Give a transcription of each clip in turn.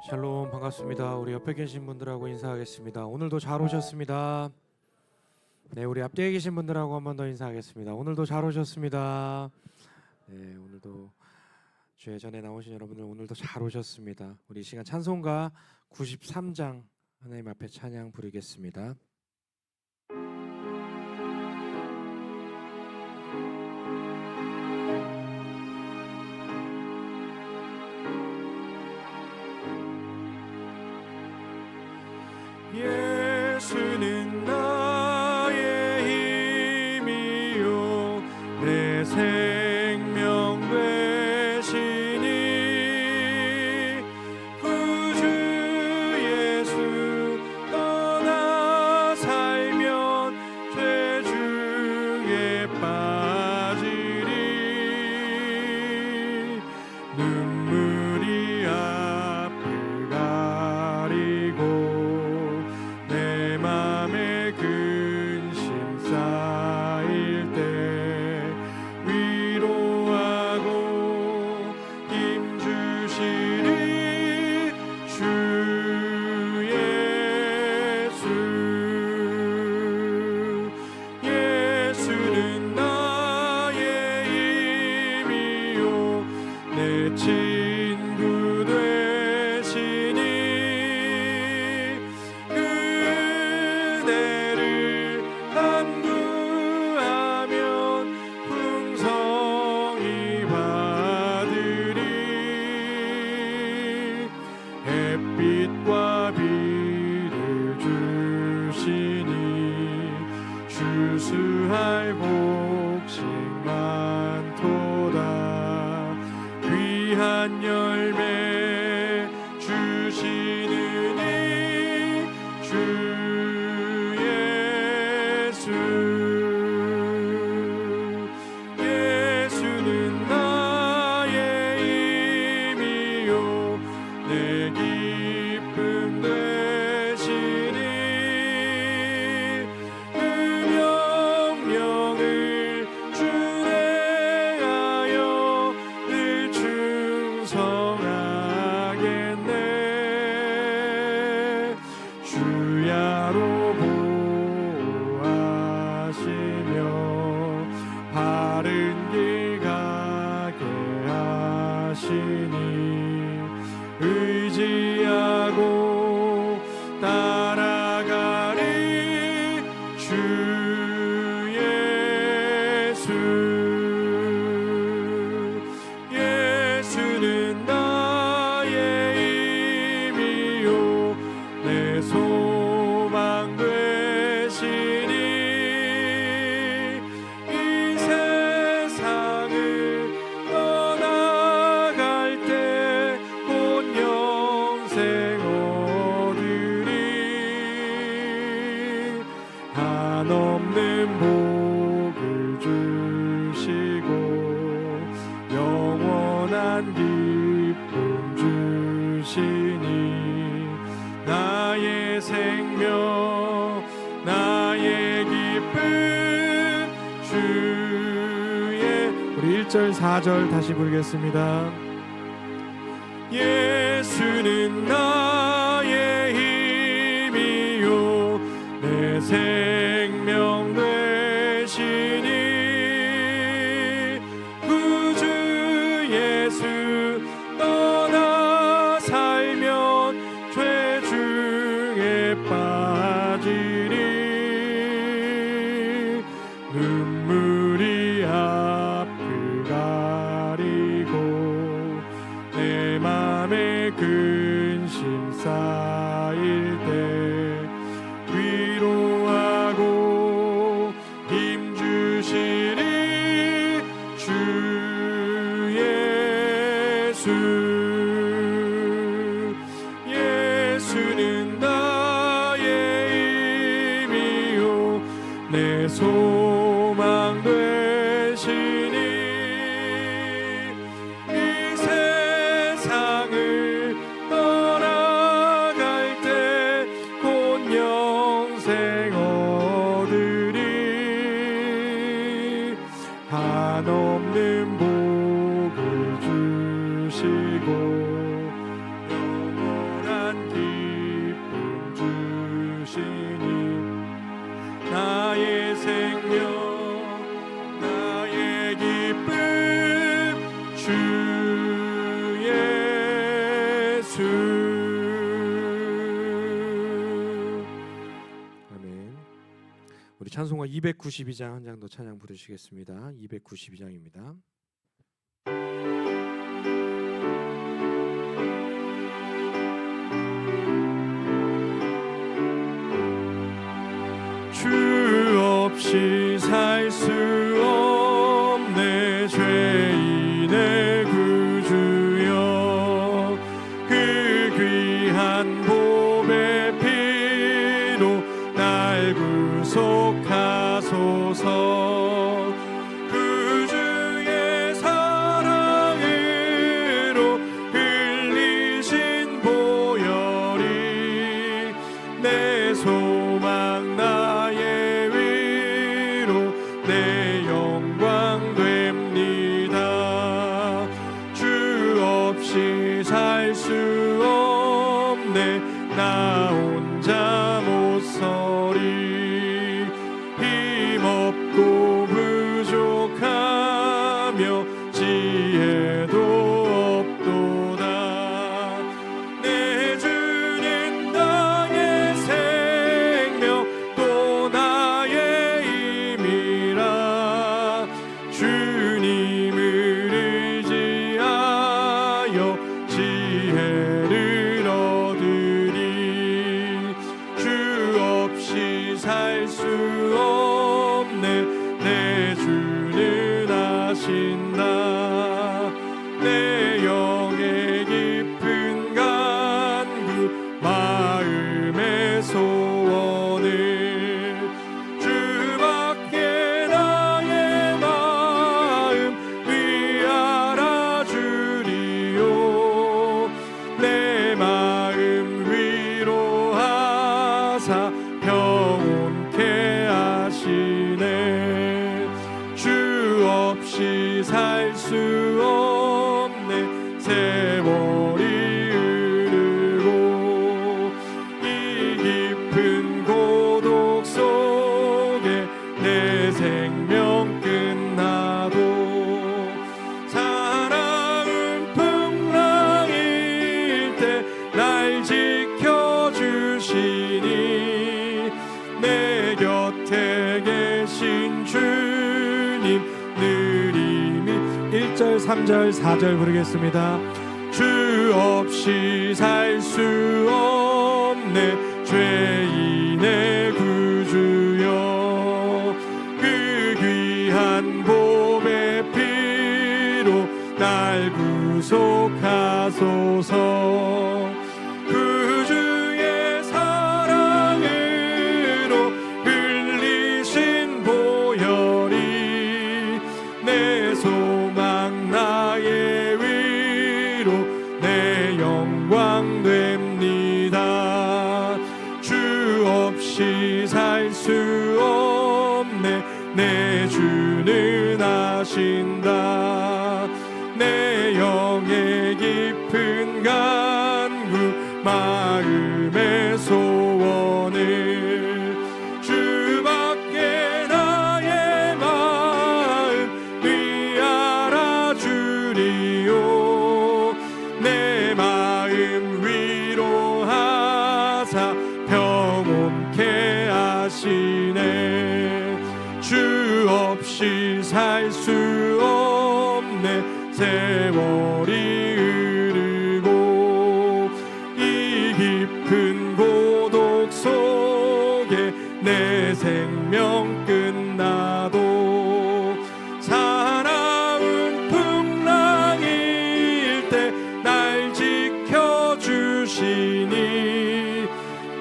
샬롬, 반갑습니다. 우리 옆에 계신 분들하고 인사하겠습니다. 오늘도 잘 오셨습니다. 네, 우리 앞뒤에 계신 분들하고 한 번 더 인사하겠습니다. 오늘도 잘 오셨습니다. 네, 오늘도 주에 전에 나오신 여러분들 오늘도 잘 오셨습니다. 우리 이 시간 찬송가 93장 하나님 앞에 찬양 부르겠습니다. 예수는 나의 힘이요 내 생명 되시니 구주 예수 떠나 살면 죄 중에 빠지리 눈물이 앞을 가리고 내 맘에 근심 쌓일 때 위로하고 힘 주시리 주 예수. 예수는 나의 힘이요 내 친구 되시니 그대를 간구하면 풍성히 받으리 햇빛과 비를 주시니 주수할 복식 많도다 귀한 열매 주시느니 주 예수. 예수는 나의 힘이요 내 기쁨 되시니 그 명령을 준행하여 늘 충성하겠네 주야로 보호하시며 바른 길 가게 하시니 의지하고 따라가리 주 예수. 예수는 나의 힘이요 내 소망 되시니 이 세상을 떠나갈 때 곧 영생 얻으리 한없는 복을 주시고 영원한 기쁨 주시니 나의 생명 나의 기쁨 주의. 우리 1절 4절 다시 부르겠습니다. 예수는 나의 힘이요 내 생명 되시니 구주 예수 떠나 살면 죄 중에 빠지리 눈물이 앞을 가리고 내 맘에 근심 쌓일 때 위로하고 힘 주시리 주 예수. 예수는 나의 힘이요 내 소망 되시니 이 세상을 떠나갈 때 곧 영생 얻으리 한없는 복을 주시고 영원 우리 찬송가 292장 한 장 더 찬양 부르시겠습니다. 292장입니다. 주 없이 살 수 없네 죄인의 구주여 그 귀한 보배 피로 날 구속하소서 구주의 사랑으로 흘리신 보혈이 내 소망 나의 위로 내 영광 됩니다. 주 없이 살 수 없네 나 혼자 못 서리 힘없고 부족하며 지혜도 없도다. 내 주님 나의 생명 또 나의 힘이라 주님을 의지하여 지혜를 얻으리. 주 없이 살 수 없네 내 주는 아신다. 내 영의 깊은 간구 마음의 소원을 주밖에 나의 마음 위하라 주리요. 내 마음 위로하사 평온케 하시네. 주 없이 살 수 없네 세월이 흐르고 이 깊은 고독 속에 내 생명 끝나도 사랑은 풍랑일 때 날 지켜주시니 내 곁에 계신 주님 늘 이미 1절 3절 4절 부르겠습니다. 주 없이 살 수 없네 죄인의 구주여 그 귀한 보배 피로 날 구속하소서. 구주의 사랑으로 흘리신 보혈이 내 소망 나의 위로 내 영광 됩니다. 주 없이 살 수 없네 내 주는 아신다. 내 영의 깊은 간구 마음의 소원을 주밖에 나의 마음 위하라 주리요. 내 마음 위로하사 평온케 하시네. 주 없이 살 수 없네 세월이 흐르고 이 깊은 고독 속에 내 생명 끝나도 사나운 풍랑일 때 날 지켜주시니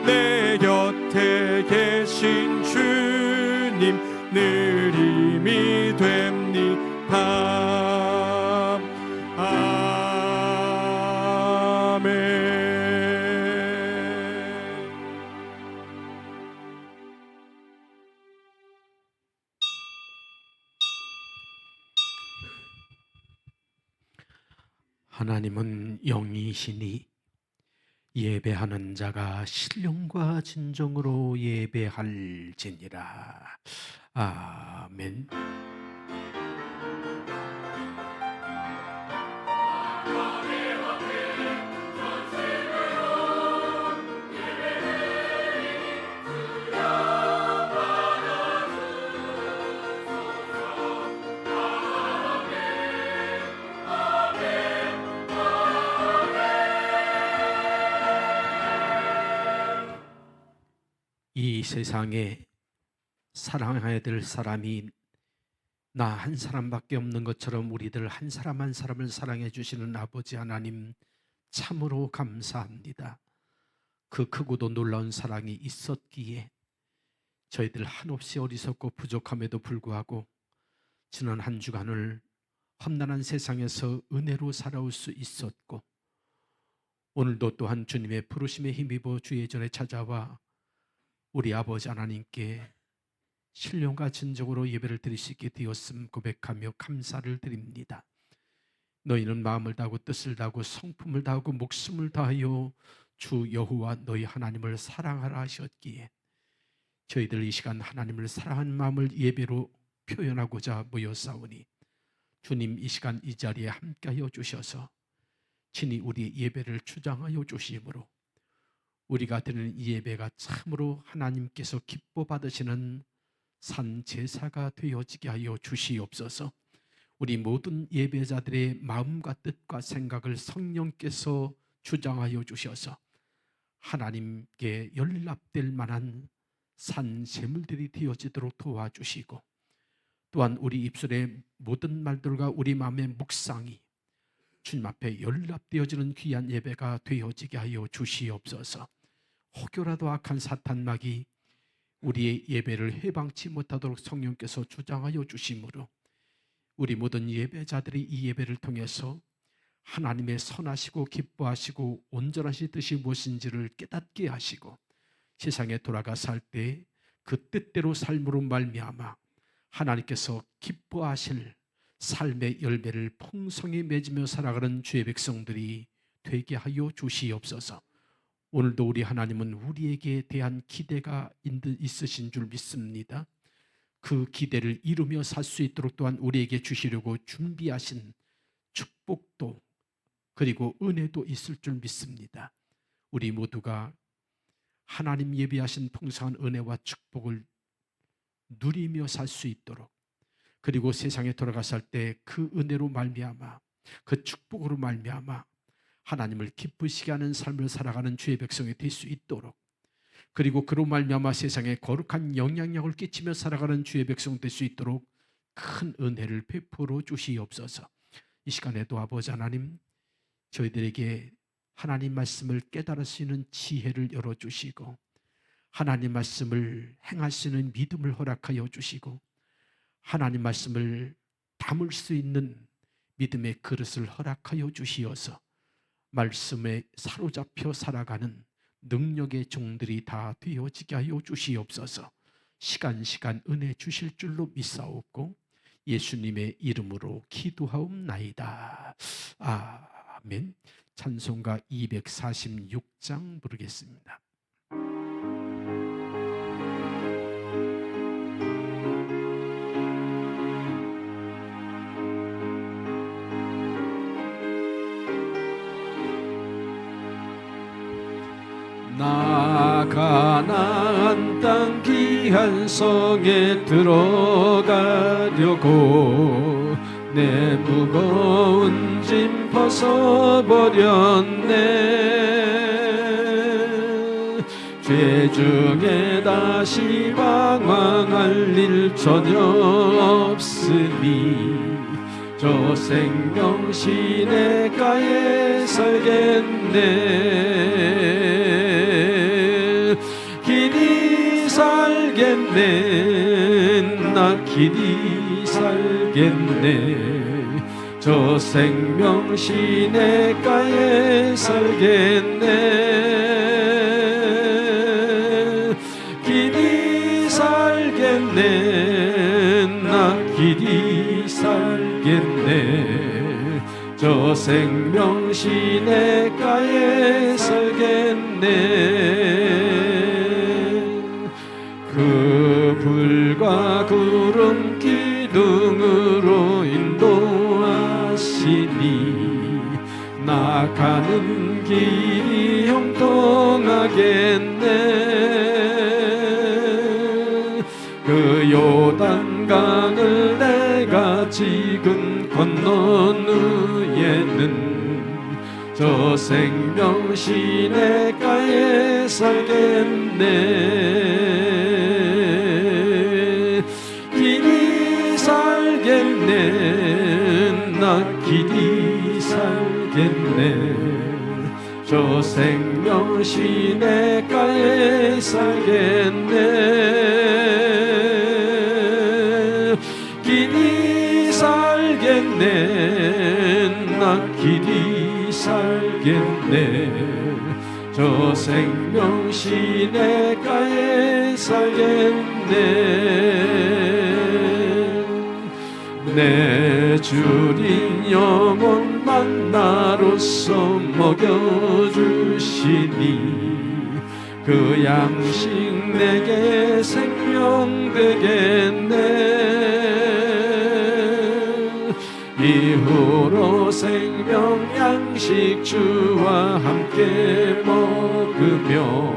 내 곁에 계신 주님 늘 힘이 됩니다. 아멘. 하나님은 영이시니 예배하는 자가 신령과 진정으로 예배할지니라. 아멘. 세상에 사랑해야 될 사람이 나 한 사람밖에 없는 것처럼 우리들 한 사람 한 사람을 사랑해 주시는 아버지 하나님, 참으로 감사합니다. 그 크고도 놀라운 사랑이 있었기에 저희들 한없이 어리석고 부족함에도 불구하고 지난 한 주간을 험난한 세상에서 은혜로 살아올 수 있었고, 오늘도 또한 주님의 부르심에 힘입어 주의 전에 찾아와 우리 아버지 하나님께 신령과 진정으로 예배를 드릴 수 있게 되었음 고백하며 감사를 드립니다. 너희는 마음을 다하고 뜻을 다하고 성품을 다하고 목숨을 다하여 주 여호와 너희 하나님을 사랑하라 하셨기에 저희들 이 시간 하나님을 사랑하는 마음을 예배로 표현하고자 모였사오니 주님 이 시간 이 자리에 함께하여 주셔서 친히 우리 예배를 주장하여 주심으로 우리가 드리는 이 예배가 참으로 하나님께서 기뻐 받으시는 산 제사가 되어지게 하여 주시옵소서. 우리 모든 예배자들의 마음과 뜻과 생각을 성령께서 주장하여 주셔서 하나님께 연락될 만한 산 제물들이 되어지도록 도와주시고, 또한 우리 입술의 모든 말들과 우리 마음의 묵상이 주님 앞에 연락되어지는 귀한 예배가 되어지게 하여 주시옵소서. 혹여라도 악한 사탄막이 우리의 예배를 해방치 못하도록 성령께서 주장하여 주심으로 우리 모든 예배자들이 이 예배를 통해서 하나님의 선하시고 기뻐하시고 온전하신 뜻이 무엇인지를 깨닫게 하시고 세상에 돌아가 살 때 그 뜻대로 삶으로 말미암아 하나님께서 기뻐하실 삶의 열매를 풍성히 맺으며 살아가는 주의 백성들이 되게 하여 주시옵소서. 오늘도 우리 하나님은 우리에게 대한 기대가 있으신 줄 믿습니다. 그 기대를 이루며 살 수 있도록 또한 우리에게 주시려고 준비하신 축복도 그리고 은혜도 있을 줄 믿습니다. 우리 모두가 하나님 예비하신 풍성한 은혜와 축복을 누리며 살 수 있도록, 그리고 세상에 돌아갔을 때 그 은혜로 말미암아 그 축복으로 말미암아 하나님을 기쁘시게 하는 삶을 살아가는 주의 백성이 될 수 있도록, 그리고 그로 말미암아 세상에 거룩한 영향력을 끼치며 살아가는 주의 백성 될 수 있도록 큰 은혜를 베풀어 주시옵소서. 이 시간에도 아버지 하나님, 저희들에게 하나님 말씀을 깨달을 수 있는 지혜를 열어주시고 하나님 말씀을 행할 수 있는 믿음을 허락하여 주시고 하나님 말씀을 담을 수 있는 믿음의 그릇을 허락하여 주시어서 말씀에 사로잡혀 살아가는 능력의 종들이 다 되어지게 하여 주시옵소서. 시간 은혜 주실 줄로 믿사옵고 예수님의 이름으로 기도하옵나이다. 아멘. 찬송가 246장 부르겠습니다. 나 가나안 땅 귀한 성에 들어가려고 내 무거운 짐 벗어버렸네. 죄 중에 다시 방황할 일 전혀 없으니 저 생명 시냇가에 살겠네. 길이 살겠네. 나 길이 살겠네. 저 생명 시냇가에 살겠네. 길이 살겠네. 나 길이 살겠네. 저 생명 시냇가에 살겠네. 그 불과 구름 기둥으로 인도하시니 나 가는 길이 형통하겠네. 그 요단강을 내가 지금 건넌 후에는 저 생명 시냇가에 살겠네. 나 길이 살겠네. 저 생명 시냇가에 살겠네. 길이 살겠네. 나 길이 살겠네. 저 생명 시냇가에 살겠네. 내 주님 영혼 만나로서 먹여주시니 그 양식 내게 생명 되겠네. 이후로 생명 양식 주와 함께 먹으며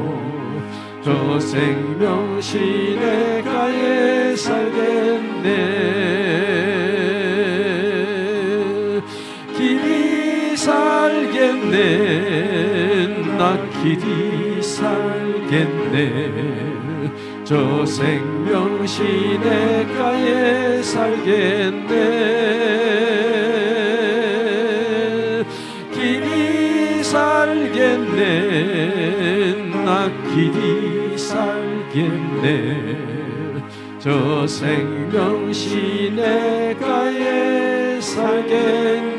저 생명 시냇가에 살겠네. 길이 살겠네. 나 길이 살겠네. 저 생명 시냇가에 살겠네. 길이 살겠네. 나 길이 살겠네. 저 생명 시냇가에 살겠네.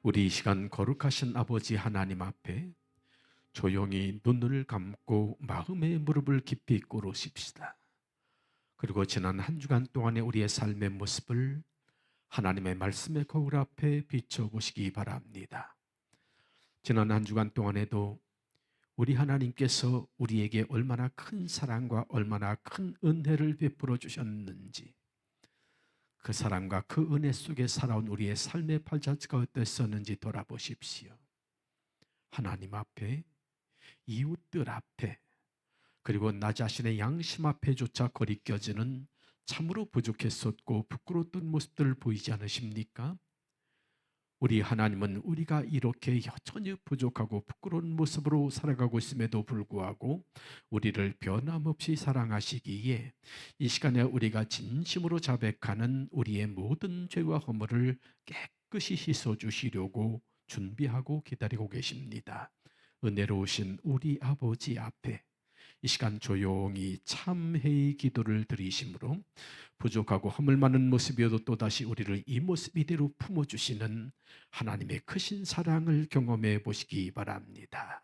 우리 이 시간 거룩하신 아버지 하나님 앞에 조용히 눈을 감고 마음의 무릎을 깊이 꿇으십시다. 그리고 지난 한 주간 동안의 우리의 삶의 모습을 하나님의 말씀의 거울 앞에 비춰보시기 바랍니다. 지난 한 주간 동안에도 우리 하나님께서 우리에게 얼마나 큰 사랑과 얼마나 큰 은혜를 베풀어 주셨는지, 그 사랑과 그 은혜 속에 살아온 우리의 삶의 발자취가 어땠었는지 돌아보십시오. 하나님 앞에, 이웃들 앞에, 그리고 나 자신의 양심 앞에조차 거리껴지는 참으로 부족했었고 부끄러웠던 모습들을 보이지 않으십니까? 우리 하나님은 우리가 이렇게 여전히 부족하고 부끄러운 모습으로 살아가고 있음에도 불구하고 우리를 변함없이 사랑하시기에 이 시간에 우리가 진심으로 자백하는 우리의 모든 죄와 허물을 깨끗이 씻어주시려고 준비하고 기다리고 계십니다. 은혜로우신 우리 아버지 앞에 이 시간 조용히 참회의 기도를 드리심으로 부족하고 허물 많은 모습이어도 또다시 우리를 이 모습 이대로 품어주시는 하나님의 크신 사랑을 경험해 보시기 바랍니다.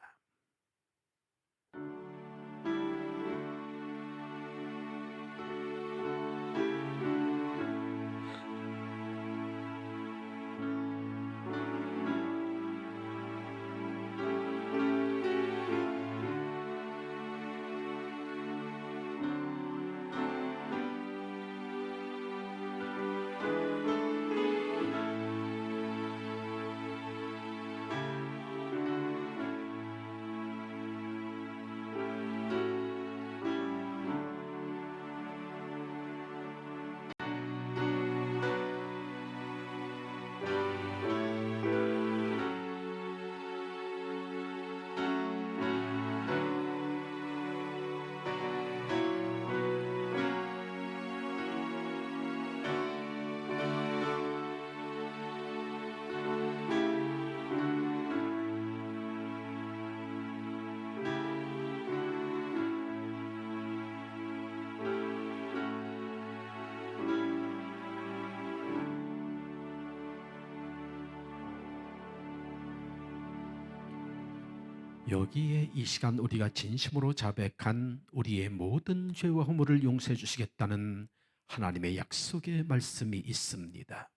여기에 이 시간 우리가 진심으로 자백한 우리의 모든 죄와 허물을 용서해 주시겠다는 하나님의 약속의 말씀이 있습니다.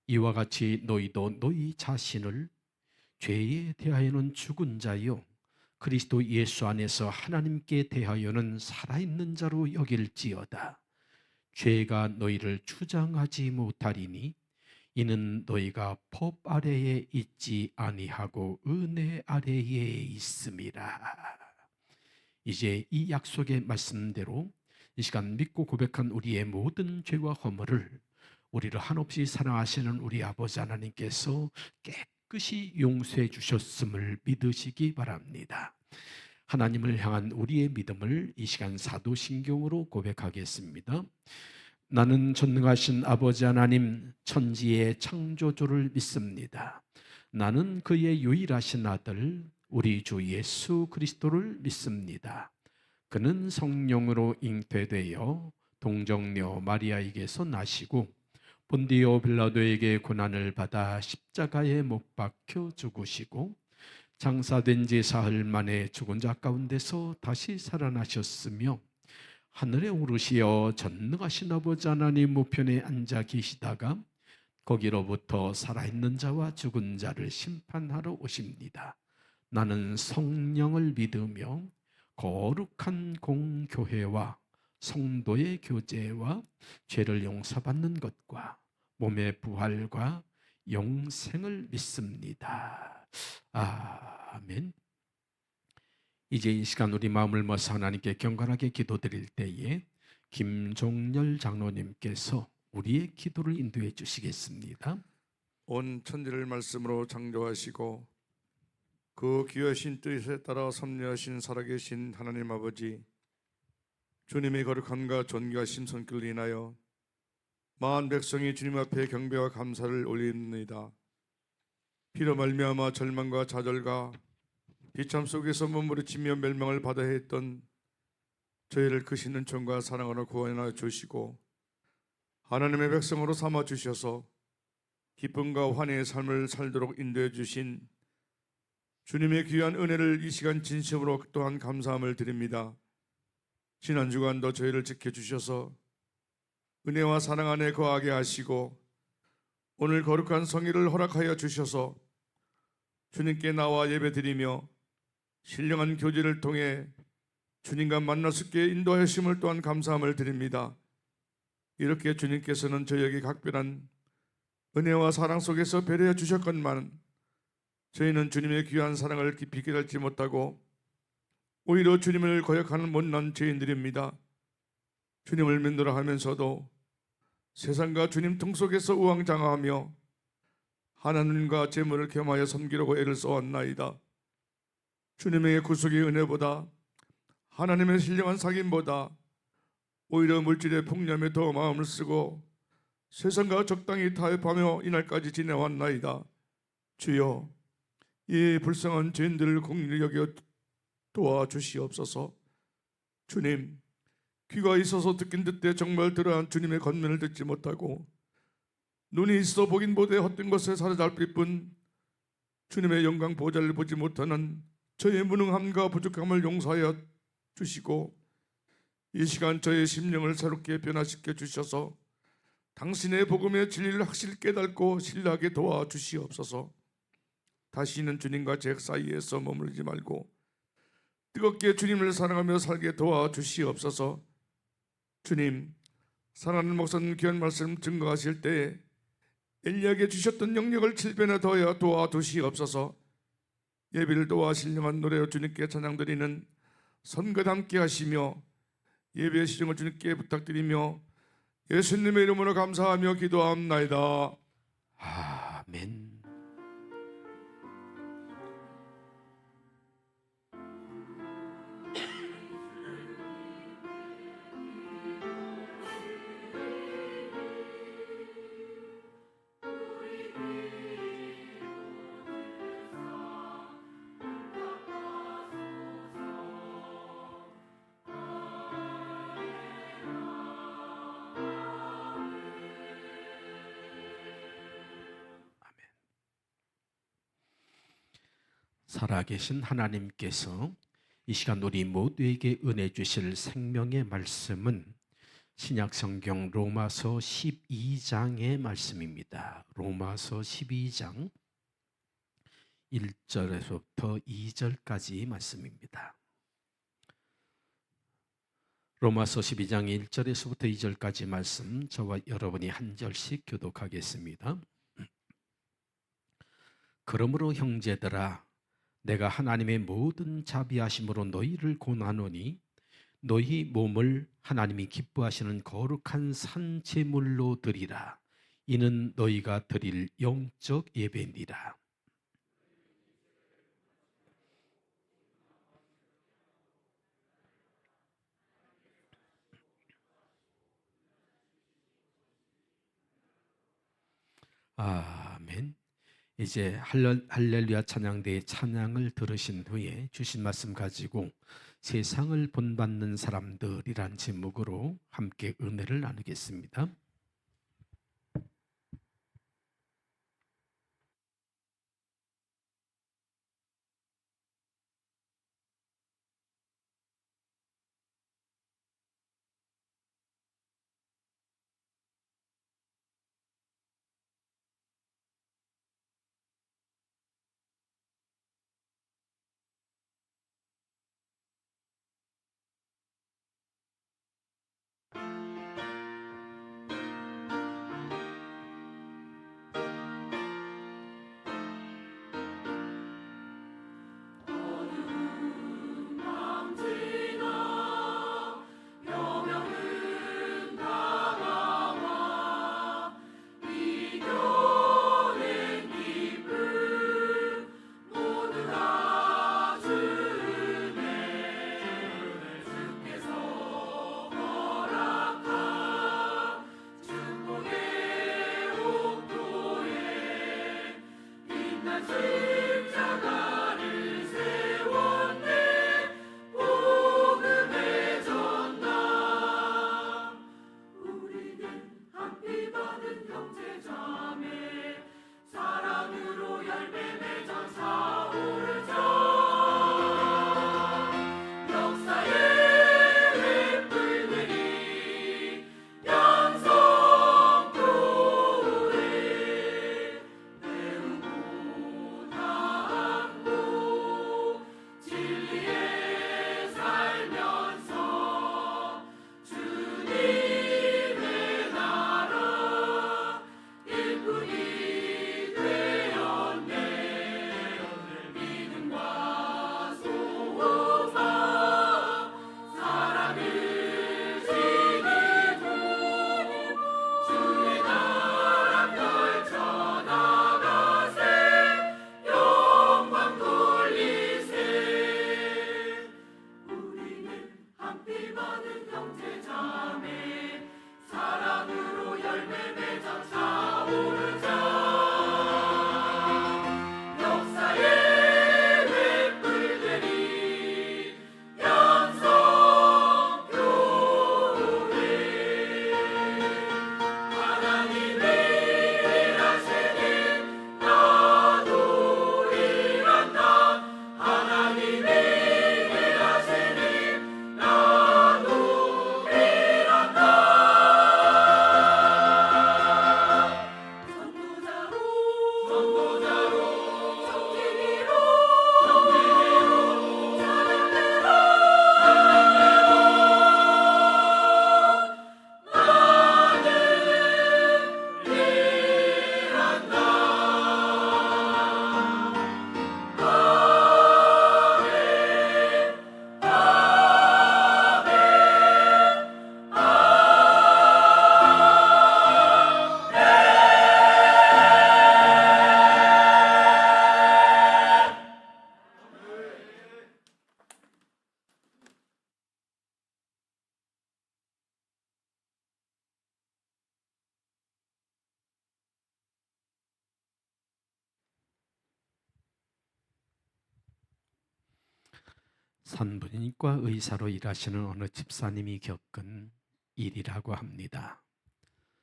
이와 같이 너희도 너희 자신을 죄에 대하여는 죽은 자요 그리스도 예수 안에서 하나님께 대하여는 살아있는 자로 여길지어다. 죄가 너희를 주장하지 못하리니 이는 너희가 법 아래에 있지 아니하고 은혜 아래에 있음이라. 이제 이 약속의 말씀대로 이 시간 믿고 고백한 우리의 모든 죄와 허물을 우리를 한없이 사랑하시는 우리 아버지 하나님께서 깨끗이 용서해 주셨음을 믿으시기 바랍니다. 하나님을 향한 우리의 믿음을 이 시간 사도신경으로 고백하겠습니다. 나는 전능하신 아버지 하나님 천지의 창조주를 믿습니다. 나는 그의 유일하신 아들 우리 주 예수 그리스도를 믿습니다. 그는 성령으로 잉태되어 동정녀 마리아에게서 나시고 본디오 빌라도에게 고난을 받아 십자가에 못 박혀 죽으시고 장사된 지 사흘 만에 죽은 자 가운데서 다시 살아나셨으며 하늘에 오르시어 전능하신 아버지 하나님 우편에 앉아 계시다가 거기로부터 살아있는 자와 죽은 자를 심판하러 오십니다. 나는 성령을 믿으며 거룩한 공교회와 성도의 교제와 죄를 용서받는 것과 몸의 부활과 영생을 믿습니다. 아멘. 이제 이 시간 우리 마음을 모아서 하나님께 경건하게 기도드릴 때에 김종렬 장로님께서 우리의 기도를 인도해 주시겠습니다. 온 천지를 말씀으로 창조하시고 그 귀하신 뜻에 따라 섭리하신 살아계신 하나님 아버지, 주님의 거룩함과 존귀하신 손길로 인하여 만한 백성이 주님 앞에 경배와 감사를 올립니다. 피로 말미암아 절망과 좌절과 비참 속에서 몸부림치며 멸망을 받아야 했던 저희를 크시는 총과 사랑으로 구원하여 주시고 하나님의 백성으로 삼아 주셔서 기쁨과 환희의 삶을 살도록 인도해 주신 주님의 귀한 은혜를 이 시간 진심으로 또한 감사함을 드립니다. 지난 주간도 저희를 지켜주셔서 은혜와 사랑 안에 거하게 하시고 오늘 거룩한 성일을 허락하여 주셔서 주님께 나와 예배드리며 신령한 교제를 통해 주님과 만날 수 있게 인도하심을 또한 감사함을 드립니다. 이렇게 주님께서는 저희에게 각별한 은혜와 사랑 속에서 배려해 주셨건만 저희는 주님의 귀한 사랑을 깊이 깨닫지 못하고 오히려 주님을 거역하는 못난 죄인들입니다. 주님을 믿노라 하면서도 세상과 주님 통 속에서 우왕좌왕하며 하나님과 재물을 겸하여 섬기려고 애를 써왔나이다. 주님의 구속의 은혜보다 하나님의 신령한 사귐보다 오히려 물질의 풍념에 더 마음을 쓰고 세상과 적당히 타협하며 이날까지 지내왔나이다. 주여, 이 불쌍한 죄인들을 공의를 여겨 도와주시옵소서. 주님, 귀가 있어서 듣긴 듣되 정말 들어한 주님의 권면을 듣지 못하고 눈이 있어 보긴 보되 헛된 것에 사로잡힐 뿐 주님의 영광 보좌를 보지 못하는 저의 무능함과 부족함을 용서하여 주시고 이 시간 저의 심령을 새롭게 변화시켜 주셔서 당신의 복음의 진리를 확실히 깨닫고 신뢰하게 도와주시옵소서. 다시는 주님과 제 사이에서 머물지 말고 뜨겁게 주님을 사랑하며 살게 도와주시옵소서. 주님, 사랑하는 목사님 귀한 말씀 증거하실 때에 엘리야에게 주셨던 영역을 7배나 더하여 도와주시옵소서. 예배를 도와 신령한 노래로 주님께 찬양드리는 선거 함께 하시며 예배의 시정을 주님께 부탁드리며 예수님의 이름으로 감사하며 기도합나이다. 아멘. 살아계신 하나님께서 이 시간 우리 모두에게 은혜 주실 생명의 말씀은 신약성경 로마서 12장의 말씀입니다. 로마서 12장 1절에서부터 2절까지 말씀입니다. 로마서 12장 1절에서부터 2절까지 말씀 저와 여러분이 한 절씩 교독하겠습니다. 그러므로 형제들아, 내가 하나님의 모든 자비하심으로 너희를 권하노니 너희 몸을 하나님이 기뻐하시는 거룩한 산제물로 드리라. 이는 너희가 드릴 영적 예배니라. 아멘. 이제 할렐루야 찬양대의 찬양을 들으신 후에 주신 말씀 가지고 세상을 본받는 사람들이란 제목으로 함께 은혜를 나누겠습니다. 산부인과 의사로 일하시는 어느 집사님이 겪은 일이라고 합니다.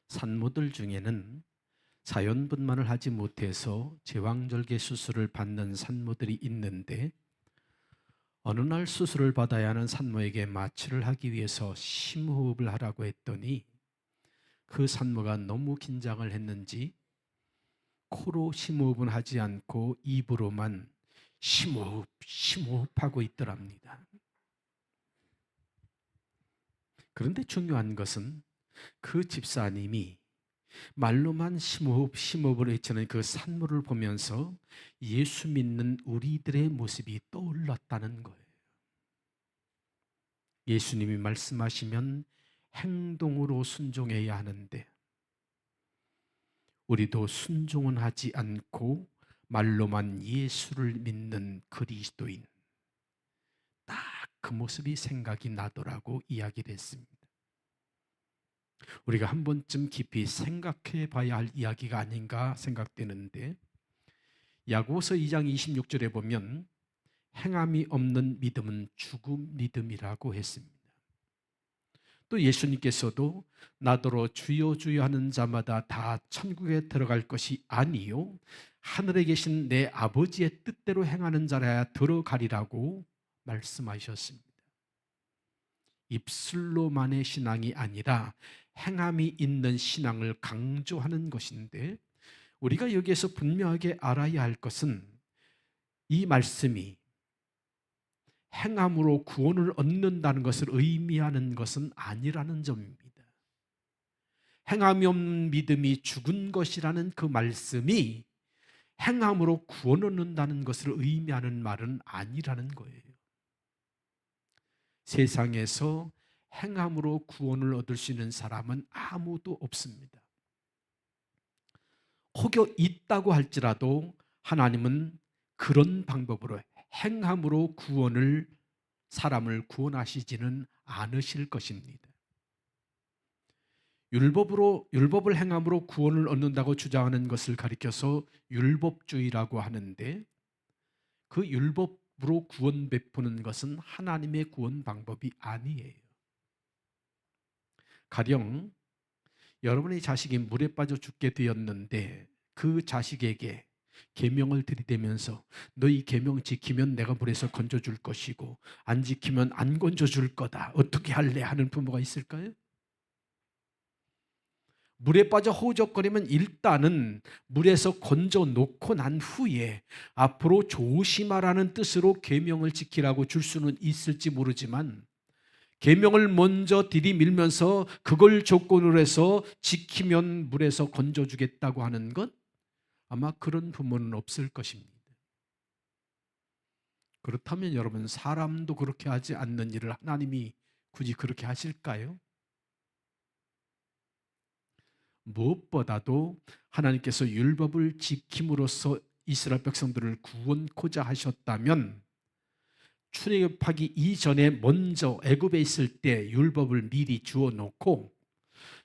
산모들 중에는 자연분만을 하지 못해서 제왕절개 수술을 받는 산모들이 있는데 어느 날 수술을 받아야 하는 산모에게 마취를 하기 위해서 심호흡을 하라고 했더니 그 산모가 너무 긴장을 했는지 코로 심호흡은 하지 않고 입으로만 심호흡하고 있더랍니다. 그런데 중요한 것은 그 집사님이 말로만 심호흡을 외치는 그 산모를 보면서 예수 믿는 우리들의 모습이 떠올랐다는 거예요. 예수님이 말씀하시면 행동으로 순종해야 하는데 우리도 순종은 하지 않고 말로만 예수를 믿는 그리스도인, 딱 그 모습이 생각이 나더라고 이야기를 했습니다. 우리가 한 번쯤 깊이 생각해 봐야 할 이야기가 아닌가 생각되는데, 야고보서 2장 26절에 보면 행함이 없는 믿음은 죽음 믿음이라고 했습니다. 또 예수님께서도 나더러 주여 주여 하는 자마다 다 천국에 들어갈 것이 아니요 하늘에 계신 내 아버지의 뜻대로 행하는 자라야 들어가리라고 말씀하셨습니다. 입술로만의 신앙이 아니라 행함이 있는 신앙을 강조하는 것인데, 우리가 여기에서 분명하게 알아야 할 것은 이 말씀이 행함으로 구원을 얻는다는 것을 의미하는 것은 아니라는 점입니다. 행함이 없는 믿음이 죽은 것이라는 그 말씀이 행함으로 구원 얻는다는 것을 의미하는 말은 아니라는 거예요. 세상에서 행함으로 구원을 얻을 수 있는 사람은 아무도 없습니다. 혹여 있다고 할지라도 하나님은 그런 방법으로 행함으로 사람을 구원하시지는 않으실 것입니다. 율법을 행함으로 구원을 얻는다고 주장하는 것을 가리켜서 율법주의라고 하는데, 그 율법으로 구원 베푸는 것은 하나님의 구원 방법이 아니에요. 가령 여러분의 자식이 물에 빠져 죽게 되었는데 그 자식에게 계명을 들이대면서 너희 계명 지키면 내가 물에서 건져줄 것이고 안 지키면 안 건져줄 거다, 어떻게 할래? 하는 부모가 있을까요? 물에 빠져 허우적거리면 일단은 물에서 건져 놓고 난 후에 앞으로 조심하라는 뜻으로 계명을 지키라고 줄 수는 있을지 모르지만, 계명을 먼저 들이밀면서 그걸 조건으로 해서 지키면 물에서 건져주겠다고 하는 것, 아마 그런 부모는 없을 것입니다. 그렇다면 여러분, 사람도 그렇게 하지 않는 일을 하나님이 굳이 그렇게 하실까요? 무엇보다도 하나님께서 율법을 지킴으로써 이스라엘 백성들을 구원코자 하셨다면, 출애굽하기 이전에 먼저 애굽에 있을 때 율법을 미리 주어 놓고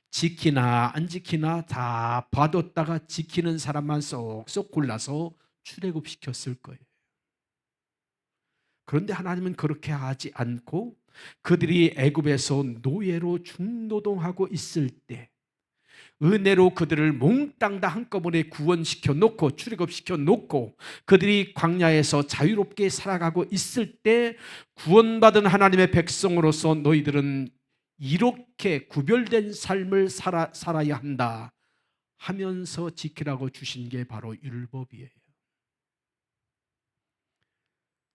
지키나 안 지키나 다 봐뒀다가 지키는 사람만 쏙쏙 골라서 출애굽시켰을 거예요. 그런데 하나님은 그렇게 하지 않고 그들이 애굽에서 노예로 중노동하고 있을 때 은혜로 그들을 몽땅 다 한꺼번에 구원시켜 놓고 출애굽시켜 놓고 그들이 광야에서 자유롭게 살아가고 있을 때, 구원받은 하나님의 백성으로서 너희들은 이렇게 구별된 삶을 살아야 한다 하면서 지키라고 주신 게 바로 율법이에요.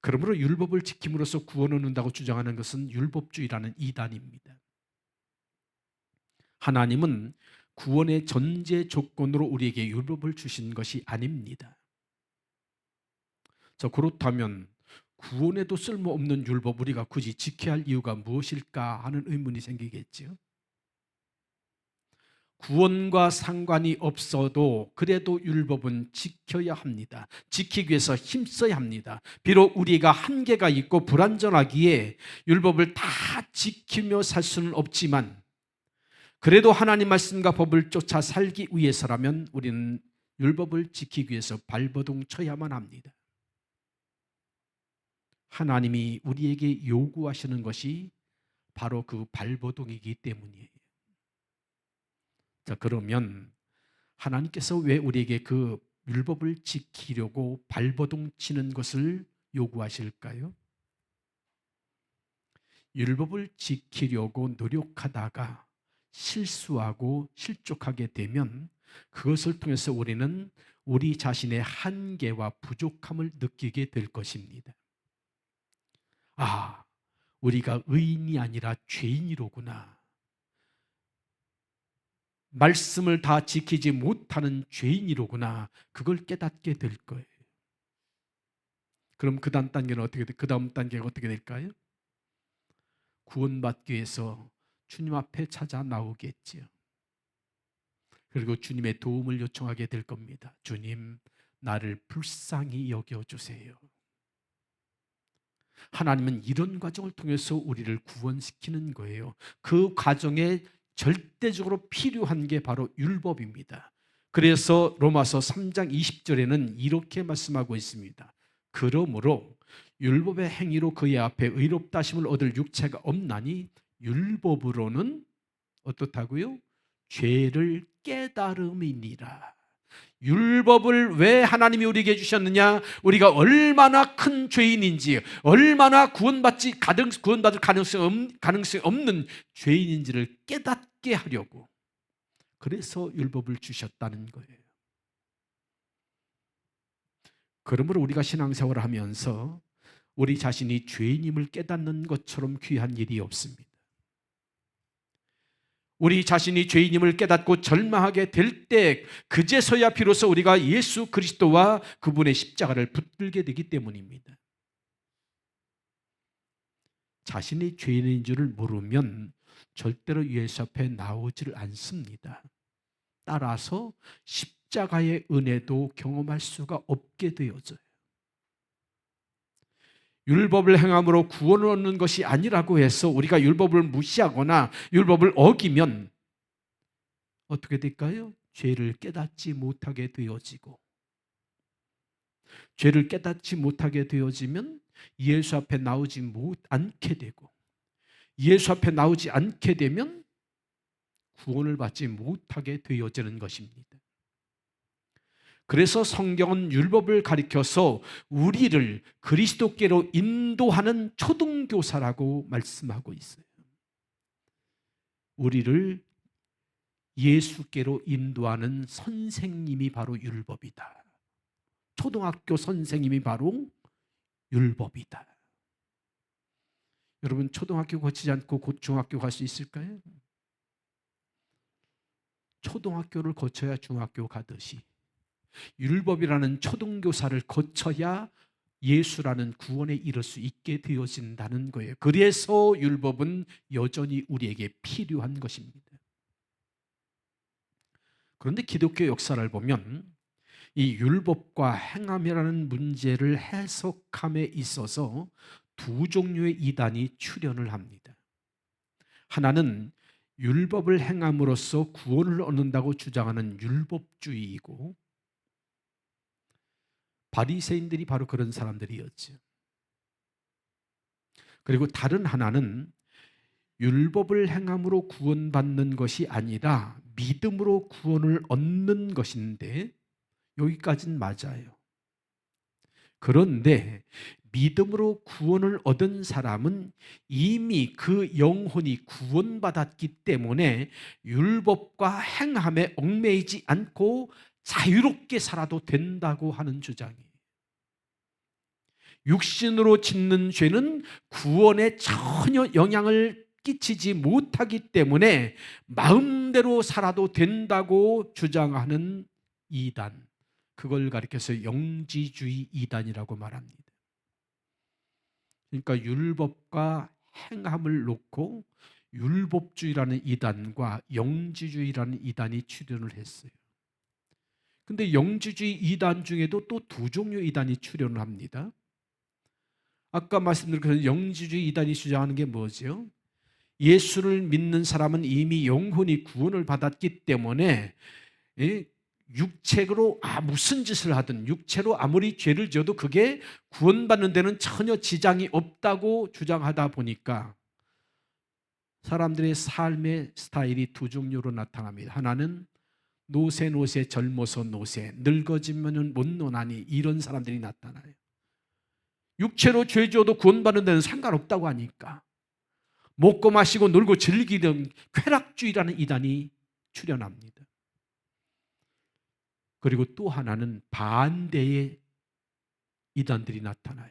그러므로 율법을 지킴으로써 구원을 얻는다고 주장하는 것은 율법주의라는 이단입니다. 하나님은 구원의 전제 조건으로 우리에게 율법을 주신 것이 아닙니다. 그렇다면 구원에도 쓸모없는 율법 우리가 굳이 지켜야 할 이유가 무엇일까 하는 의문이 생기겠죠. 구원과 상관이 없어도 그래도 율법은 지켜야 합니다. 지키기 위해서 힘써야 합니다. 비록 우리가 한계가 있고 불완전하기에 율법을 다 지키며 살 수는 없지만, 그래도 하나님 말씀과 법을 쫓아 살기 위해서라면 우리는 율법을 지키기 위해서 발버둥 쳐야만 합니다. 하나님이 우리에게 요구하시는 것이 바로 그 발버둥이기 때문이에요. 그러면 하나님께서 왜 우리에게 그 율법을 지키려고 발버둥 치는 것을 요구하실까요? 율법을 지키려고 노력하다가 실수하고 실족하게 되면 그것을 통해서 우리는 우리 자신의 한계와 부족함을 느끼게 될 것입니다. 아, 우리가 의인이 아니라 죄인이로구나. 말씀을 다 지키지 못하는 죄인이로구나. 그걸 깨닫게 될 거예요. 그럼 그 다음 단계가 어떻게 될까요? 구원받기 위해서 주님 앞에 찾아 나오겠지요. 그리고 주님의 도움을 요청하게 될 겁니다. 주님, 나를 불쌍히 여겨주세요. 하나님은 이런 과정을 통해서 우리를 구원시키는 거예요. 그 과정에 절대적으로 필요한 게 바로 율법입니다. 그래서 로마서 3장 20절에는 이렇게 말씀하고 있습니다. 그러므로 율법의 행위로 그의 앞에 의롭다 하심을 얻을 육체가 없나니 율법으로는 어떻다고요? 죄를 깨달음이니라. 율법을 왜 하나님이 우리에게 주셨느냐? 우리가 얼마나 큰 죄인인지, 얼마나 구원받을 가능성이 없는 죄인인지를 깨닫게 하려고. 그래서 율법을 주셨다는 거예요. 그러므로 우리가 신앙생활을 하면서 우리 자신이 죄인임을 깨닫는 것처럼 귀한 일이 없습니다. 우리 자신이 죄인임을 깨닫고 절망하게 될 때 그제서야 비로소 우리가 예수 그리스도와 그분의 십자가를 붙들게 되기 때문입니다. 자신이 죄인인 줄을 모르면 절대로 예수 앞에 나오지를 않습니다. 따라서 십자가의 은혜도 경험할 수가 없게 되어져요. 율법을 행함으로 구원을 얻는 것이 아니라고 해서 우리가 율법을 무시하거나 율법을 어기면 어떻게 될까요? 죄를 깨닫지 못하게 되어지고, 죄를 깨닫지 못하게 되어지면 예수 앞에 나오지 않게 되고, 예수 앞에 나오지 않게 되면 구원을 받지 못하게 되어지는 것입니다. 그래서 성경은 율법을 가리켜서 우리를 그리스도께로 인도하는 초등교사라고 말씀하고 있어요. 우리를 예수께로 인도하는 선생님이 바로 율법이다. 초등학교 선생님이 바로 율법이다. 여러분, 초등학교 거치지 않고 곧 중학교 갈 수 있을까요? 초등학교를 거쳐야 중학교 가듯이 율법이라는 초등교사를 거쳐야 예수라는 구원에 이를 수 있게 되어진다는 거예요. 그래서 율법은 여전히 우리에게 필요한 것입니다. 그런데 기독교 역사를 보면 이 율법과 행함이라는 문제를 해석함에 있어서 두 종류의 이단이 출현을 합니다. 하나는 율법을 행함으로써 구원을 얻는다고 주장하는 율법주의이고, 바리새인들이 바로 그런 사람들이었죠. 그리고 다른 하나는 율법을 행함으로 구원받는 것이 아니라 믿음으로 구원을 얻는 것인데, 여기까지는 맞아요. 그런데 믿음으로 구원을 얻은 사람은 이미 그 영혼이 구원받았기 때문에 율법과 행함에 얽매이지 않고 자유롭게 살아도 된다고 하는 주장이에요. 육신으로 짓는 죄는 구원에 전혀 영향을 끼치지 못하기 때문에 마음대로 살아도 된다고 주장하는 이단, 그걸 가리켜서 영지주의 이단이라고 말합니다. 그러니까 율법과 행함을 놓고 율법주의라는 이단과 영지주의라는 이단이 출현을 했어요. 근데 영지주의 이단 중에도 또 두 종류 이단이 출현을 합니다. 아까 말씀드린 것처럼 영지주의 이단이 주장하는 게 뭐죠? 예수를 믿는 사람은 이미 영혼이 구원을 받았기 때문에 육체로 무슨 짓을 하든 육체로 아무리 죄를 지어도 그게 구원받는 데는 전혀 지장이 없다고 주장하다 보니까 사람들의 삶의 스타일이 두 종류로 나타납니다. 하나는 노세 젊어서 노세, 늙어지면 못 노나니, 이런 사람들이 나타나요. 육체로 죄 지어도 구원받는 데는 상관없다고 하니까 먹고 마시고 놀고 즐기던 쾌락주의라는 이단이 출현합니다. 그리고 또 하나는 반대의 이단들이 나타나요.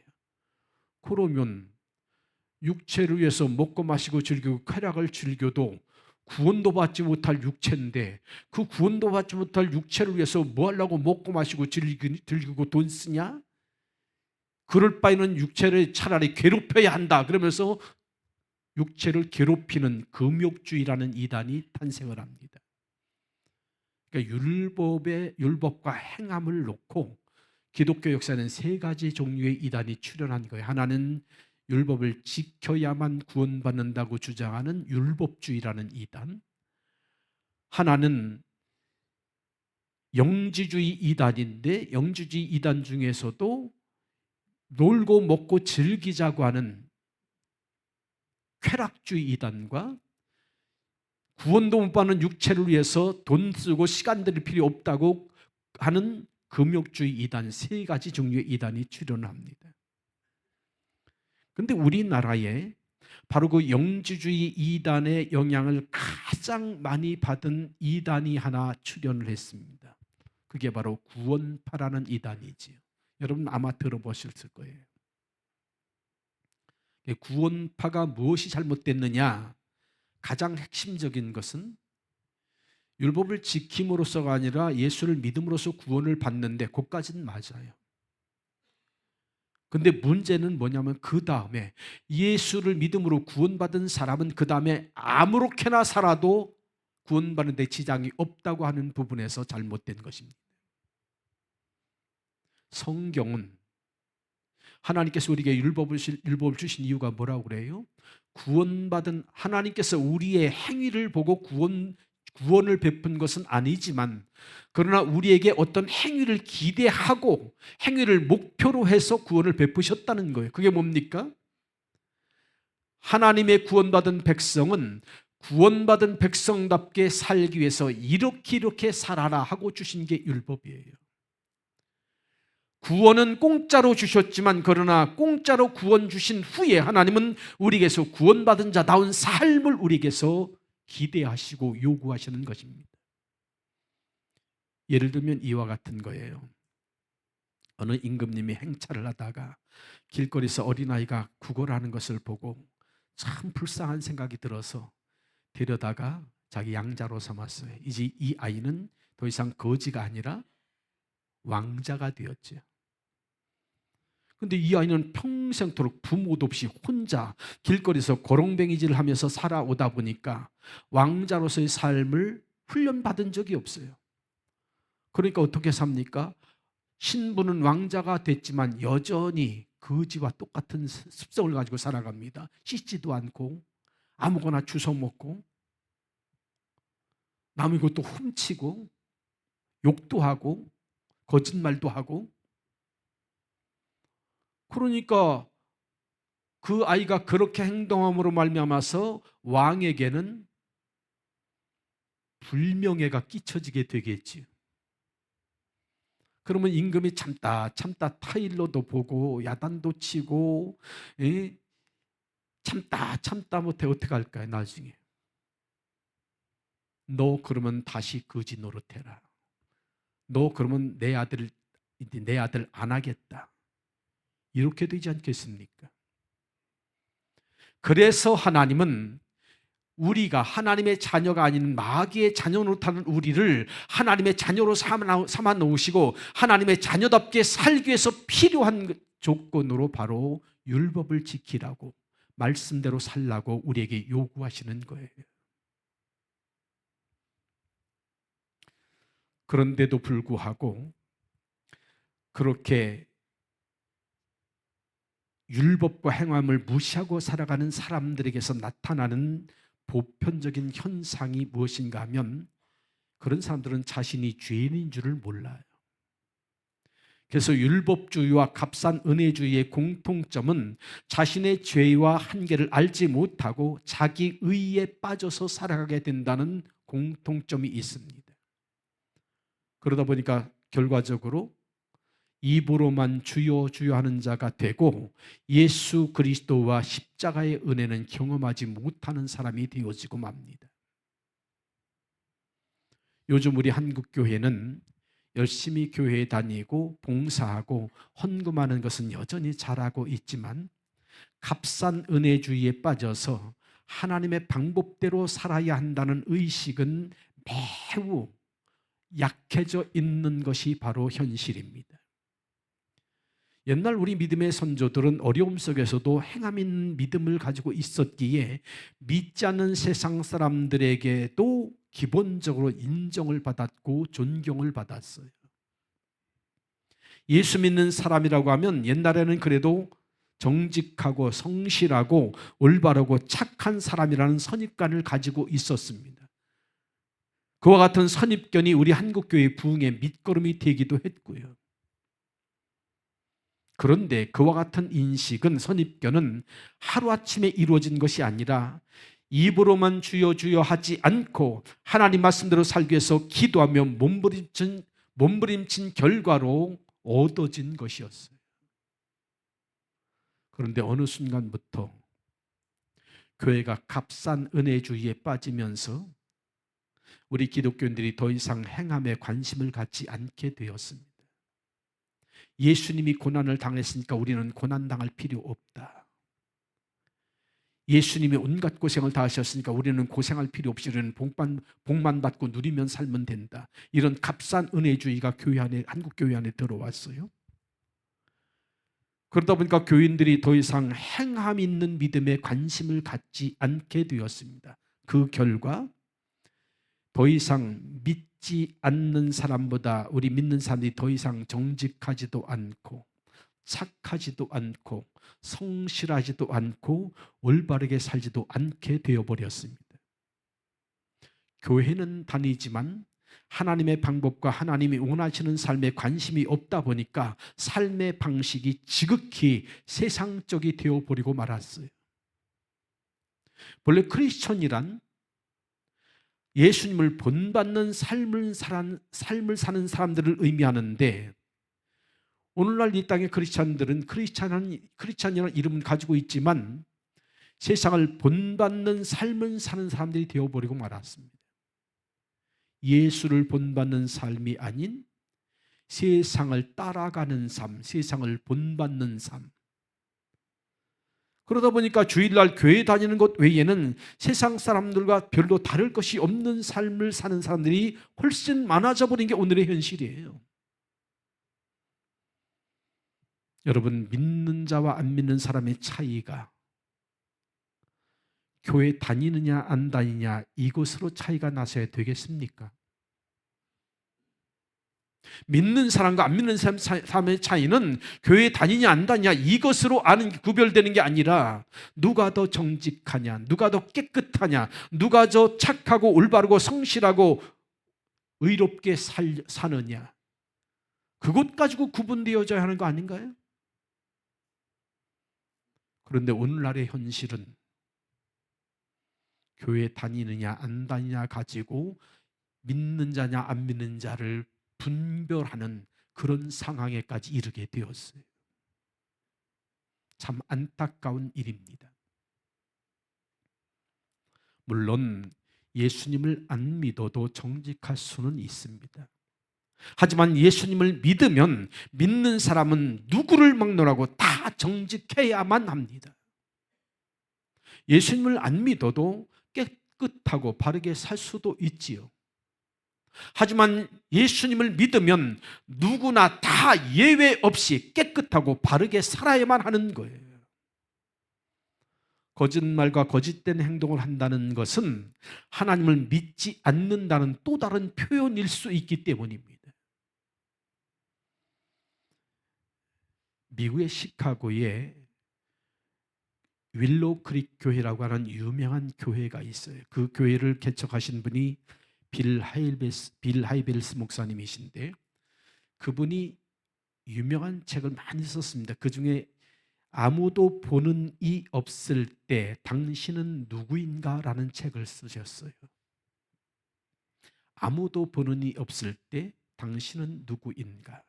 그러면 육체를 위해서 먹고 마시고 즐기고 쾌락을 즐겨도 구원도 받지 못할 육체인데, 그 구원도 받지 못할 육체를 위해서 뭐 하려고 먹고 마시고 즐기고 돈 쓰냐? 그럴 바에는 육체를 차라리 괴롭혀야 한다, 그러면서 육체를 괴롭히는 금욕주의라는 이단이 탄생을 합니다. 그러니까 율법과 행함을 놓고 기독교 역사는 세 가지 종류의 이단이 출현한 거예요. 하나는 율법을 지켜야만 구원받는다고 주장하는 율법주의라는 이단, 하나는 영지주의 이단인데 영지주의 이단 중에서도 놀고 먹고 즐기자고 하는 쾌락주의 이단과 구원도 못 받는 육체를 위해서 돈 쓰고 시간 들일 필요 없다고 하는 금욕주의 이단, 세 가지 종류의 이단이 출현합니다. 그런데 우리나라에 바로 그 영지주의 이단의 영향을 가장 많이 받은 이단이 하나 출현을 했습니다. 그게 바로 구원파라는 이단이지요. 여러분 아마 들어보셨을 거예요. 구원파가 무엇이 잘못됐느냐? 가장 핵심적인 것은 율법을 지킴으로써가 아니라 예수를 믿음으로써 구원을 받는데 그것까지는 맞아요. 근데 문제는 뭐냐면 그 다음에 예수를 믿음으로 구원받은 사람은 그 다음에 아무렇게나 살아도 구원받는 데 지장이 없다고 하는 부분에서 잘못된 것입니다. 성경은 하나님께서 우리에게 율법을 주신 이유가 뭐라고 그래요? 구원받은 하나님께서 우리의 행위를 보고 구원을 베푼 것은 아니지만 그러나 우리에게 어떤 행위를 기대하고 행위를 목표로 해서 구원을 베푸셨다는 거예요. 그게 뭡니까? 하나님의 구원받은 백성은 구원받은 백성답게 살기 위해서 이렇게 살아라 하고 주신 게 율법이에요. 구원은 공짜로 주셨지만 그러나 공짜로 구원 주신 후에 하나님은 우리에게서 구원받은 자다운 삶을 우리에게서 기대하시고 요구하시는 것입니다. 예를 들면 이와 같은 거예요. 어느 임금님이 행차를 하다가 길거리에서 어린아이가 구걸하는 것을 보고 참 불쌍한 생각이 들어서 데려다가 자기 양자로 삼았어요. 이제 이 아이는 더 이상 거지가 아니라 왕자가 되었죠. 근데 이 아이는 평생토록 부모도 없이 혼자 길거리에서 거렁뱅이질을 하면서 살아오다 보니까 왕자로서의 삶을 훈련받은 적이 없어요. 그러니까 어떻게 삽니까? 신부는 왕자가 됐지만 여전히 거지와 똑같은 습성을 가지고 살아갑니다. 씻지도 않고 아무거나 주워 먹고 남의 것도 훔치고 욕도 하고 거짓말도 하고. 그러니까 그 아이가 그렇게 행동함으로 말미암아서 왕에게는 불명예가 끼쳐지게 되겠지요. 그러면 임금이 참다 타일로도 보고 야단도 치고 참다 못해 어떻게 할까요? 나중에 너 그러면 다시 거지 노릇해라. 너 그러면 내 아들 안 하겠다. 이렇게 되지 않겠습니까? 그래서 하나님은 우리가 하나님의 자녀가 아닌 마귀의 자녀 노릇하는 우리를 하나님의 자녀로 삼아 놓으시고 하나님의 자녀답게 살기 위해서 필요한 조건으로 바로 율법을 지키라고 말씀대로 살라고 우리에게 요구하시는 거예요. 그런데도 불구하고 그렇게 율법과 행함을 무시하고 살아가는 사람들에게서 나타나는 보편적인 현상이 무엇인가 하면 그런 사람들은 자신이 죄인인 줄을 몰라요. 그래서 율법주의와 값싼 은혜주의의 공통점은 자신의 죄와 한계를 알지 못하고 자기 의에 빠져서 살아가게 된다는 공통점이 있습니다. 그러다 보니까 결과적으로 입으로만 주여 주여 하는 자가 되고 예수 그리스도와 십자가의 은혜는 경험하지 못하는 사람이 되어지고 맙니다. 요즘 우리 한국교회는 열심히 교회에 다니고 봉사하고 헌금하는 것은 여전히 잘하고 있지만 값싼 은혜주의에 빠져서 하나님의 방법대로 살아야 한다는 의식은 매우 약해져 있는 것이 바로 현실입니다. 옛날 우리 믿음의 선조들은 어려움 속에서도 행함 있는 믿음을 가지고 있었기에 믿지 않는 세상 사람들에게도 기본적으로 인정을 받았고 존경을 받았어요. 예수 믿는 사람이라고 하면 옛날에는 그래도 정직하고 성실하고 올바르고 착한 사람이라는 선입관을 가지고 있었습니다. 그와 같은 선입견이 우리 한국교회 부흥의 밑거름이 되기도 했고요. 그런데 그와 같은 인식은, 선입견은 하루아침에 이루어진 것이 아니라 입으로만 주여 주여 하지 않고 하나님 말씀대로 살기 위해서 기도하며 몸부림친 결과로 얻어진 것이었어요. 그런데 어느 순간부터 교회가 값싼 은혜주의에 빠지면서 우리 기독교인들이 더 이상 행함에 관심을 갖지 않게 되었습니다. 예수님이 고난을 당했으니까 우리는 고난당할 필요 없다. 예수님이 온갖 고생을 다 하셨으니까 우리는 고생할 필요 없이 우리는 복만 받고 누리면 살면 된다. 이런 값싼 은혜주의가 교회 안에, 한국 교회 안에 들어왔어요. 그러다 보니까 교인들이 더 이상 행함 있는 믿음에 관심을 갖지 않게 되었습니다. 그 결과 더 이상 믿지 않는 사람보다 우리 믿는 사람들이 더 이상 정직하지도 않고 착하지도 않고 성실하지도 않고 올바르게 살지도 않게 되어버렸습니다. 교회는 다니지만 하나님의 방법과 하나님이 원하시는 삶에 관심이 없다 보니까 삶의 방식이 지극히 세상적이 되어버리고 말았어요. 본래 크리스천이란 예수님을 본받는 삶을 사는 사람들을 의미하는데, 오늘날 이 땅의 크리스찬들은 크리스찬이라는 이름은 가지고 있지만 세상을 본받는 삶을 사는 사람들이 되어버리고 말았습니다. 예수를 본받는 삶이 아닌 세상을 따라가는 삶, 세상을 본받는 삶. 그러다 보니까 주일날 교회 다니는 것 외에는 세상 사람들과 별로 다를 것이 없는 삶을 사는 사람들이 훨씬 많아져 버린 게 오늘의 현실이에요. 여러분, 믿는 자와 안 믿는 사람의 차이가 교회 다니느냐 안 다니냐 이것으로 차이가 나서야 되겠습니까? 믿는 사람과 안 믿는 사람의 차이는 교회 다니냐 안 다니냐 이것으로 구별되는 게 아니라 누가 더 정직하냐, 누가 더 깨끗하냐, 누가 더 착하고 올바르고 성실하고 의롭게 사느냐, 그것 가지고 구분되어져야 하는 거 아닌가요? 그런데 오늘날의 현실은 교회 다니느냐 안 다니냐 가지고 믿는 자냐 안 믿는 자를 분별하는 그런 상황에까지 이르게 되었어요. 참 안타까운 일입니다. 물론 예수님을 안 믿어도 정직할 수는 있습니다. 하지만 예수님을 믿으면 믿는 사람은 누구를 막론하고 다 정직해야만 합니다. 예수님을 안 믿어도 깨끗하고 바르게 살 수도 있지요. 하지만 예수님을 믿으면 누구나 다 예외 없이 깨끗하고 바르게 살아야만 하는 거예요. 거짓말과 거짓된 행동을 한다는 것은 하나님을 믿지 않는다는 또 다른 표현일 수 있기 때문입니다. 미국의 시카고에 윌로우 크릭 교회라고 하는 유명한 교회가 있어요. 그 교회를 개척하신 분이 빌 하이벨스 목사님이신데, 그분이 유명한 책을 많이 썼습니다. 그 중에 아무도 보는 이 없을 때 당신은 누구인가? 라는 책을 쓰셨어요. 아무도 보는 이 없을 때 당신은 누구인가?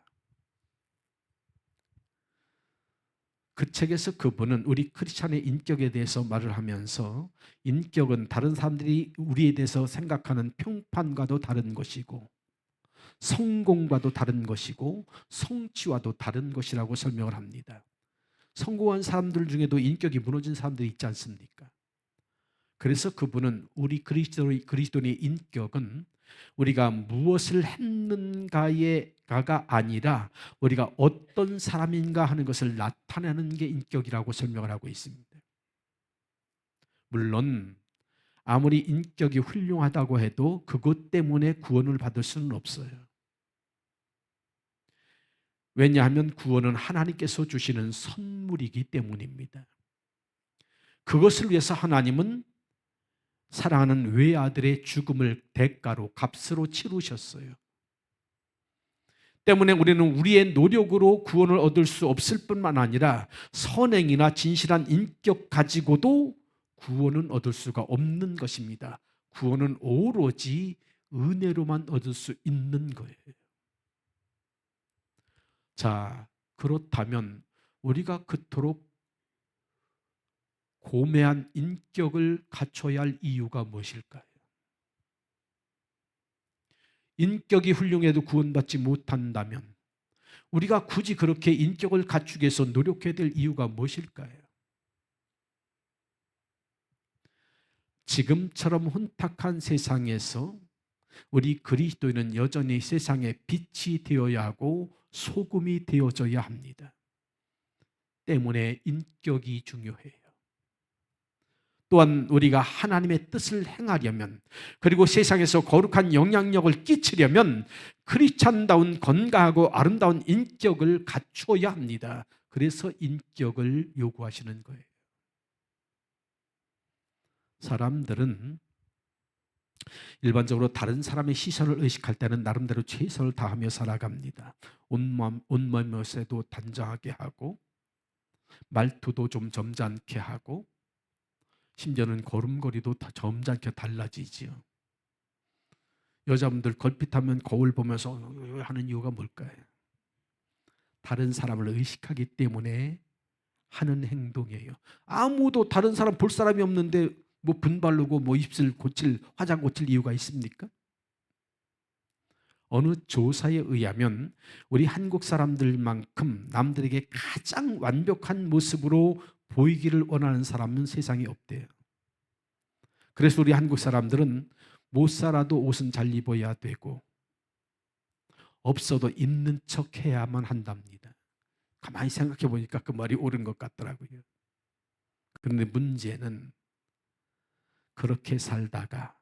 그 책에서 그분은 우리 크리스찬의 인격에 대해서 말을 하면서, 인격은 다른 사람들이 우리에 대해서 생각하는 평판과도 다른 것이고 성공과도 다른 것이고 성취와도 다른 것이라고 설명을 합니다. 성공한 사람들 중에도 인격이 무너진 사람들이 있지 않습니까? 그래서 그분은 우리 그리스도인의 인격은 우리가 무엇을 했는가가 아니라 우리가 어떤 사람인가 하는 것을 나타내는 게 인격이라고 설명을 하고 있습니다. 물론 아무리 인격이 훌륭하다고 해도 그것 때문에 구원을 받을 수는 없어요. 왜냐하면 구원은 하나님께서 주시는 선물이기 때문입니다. 그것을 위해서 하나님은 사랑하는 외아들의 죽음을 대가로 값으로 치르셨어요. 때문에 우리는 우리의 노력으로 구원을 얻을 수 없을 뿐만 아니라 선행이나 진실한 인격 가지고도 구원은 얻을 수가 없는 것입니다. 구원은 오로지 은혜로만 얻을 수 있는 거예요. 자, 그렇다면 우리가 그토록 고매한 인격을 갖춰야 할 이유가 무엇일까요? 인격이 훌륭해도 구원받지 못한다면 우리가 굳이 그렇게 인격을 갖추기 위해서 노력해야 될 이유가 무엇일까요? 지금처럼 혼탁한 세상에서 우리 그리스도인은 여전히 세상의 빛이 되어야 하고 소금이 되어져야 합니다. 때문에 인격이 중요해요. 또한 우리가 하나님의 뜻을 행하려면, 그리고 세상에서 거룩한 영향력을 끼치려면 크리스찬다운 건강하고 아름다운 인격을 갖추어야 합니다. 그래서 인격을 요구하시는 거예요. 사람들은 일반적으로 다른 사람의 시선을 의식할 때는 나름대로 최선을 다하며 살아갑니다. 옷멋에도 단정하게 하고, 말투도 좀 점잖게 하고, 심지어는 걸음걸이도 다 점잖게 달라지지요. 여자분들 걸핏하면 거울 보면서 하는 이유가 뭘까요? 다른 사람을 의식하기 때문에 하는 행동이에요. 아무도 다른 사람 볼 사람이 없는데 뭐 분바르고 뭐 입술 고칠, 화장 고칠 이유가 있습니까? 어느 조사에 의하면 우리 한국 사람들만큼 남들에게 가장 완벽한 모습으로 보이기를 원하는 사람은 세상에 없대요. 그래서 우리 한국 사람들은 못 살아도 옷은 잘 입어야 되고 없어도 있는 척 해야만 한답니다. 가만히 생각해 보니까 그 말이 옳은 것 같더라고요. 그런데 문제는 그렇게 살다가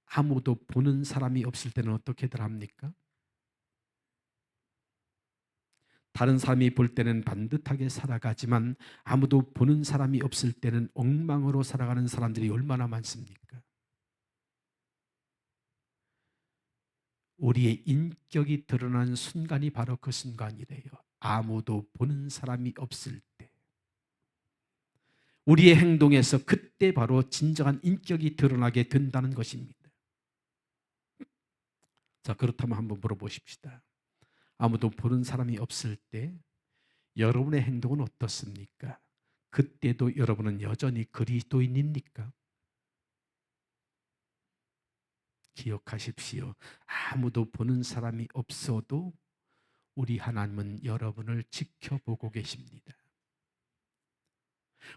아무도 보는 사람이 없을 때는 어떻게들 합니까? 다른 사람이 볼 때는 반듯하게 살아가지만 아무도 보는 사람이 없을 때는 엉망으로 살아가는 사람들이 얼마나 많습니까? 우리의 인격이 드러나는 순간이 바로 그 순간이래요. 아무도 보는 사람이 없을 때. 우리의 행동에서 그때 바로 진정한 인격이 드러나게 된다는 것입니다. 자, 그렇다면 한번 물어보십시다. 아무도 보는 사람이 없을 때 여러분의 행동은 어떻습니까? 그때도 여러분은 여전히 그리스도인입니까? 기억하십시오. 아무도 보는 사람이 없어도 우리 하나님은 여러분을 지켜보고 계십니다.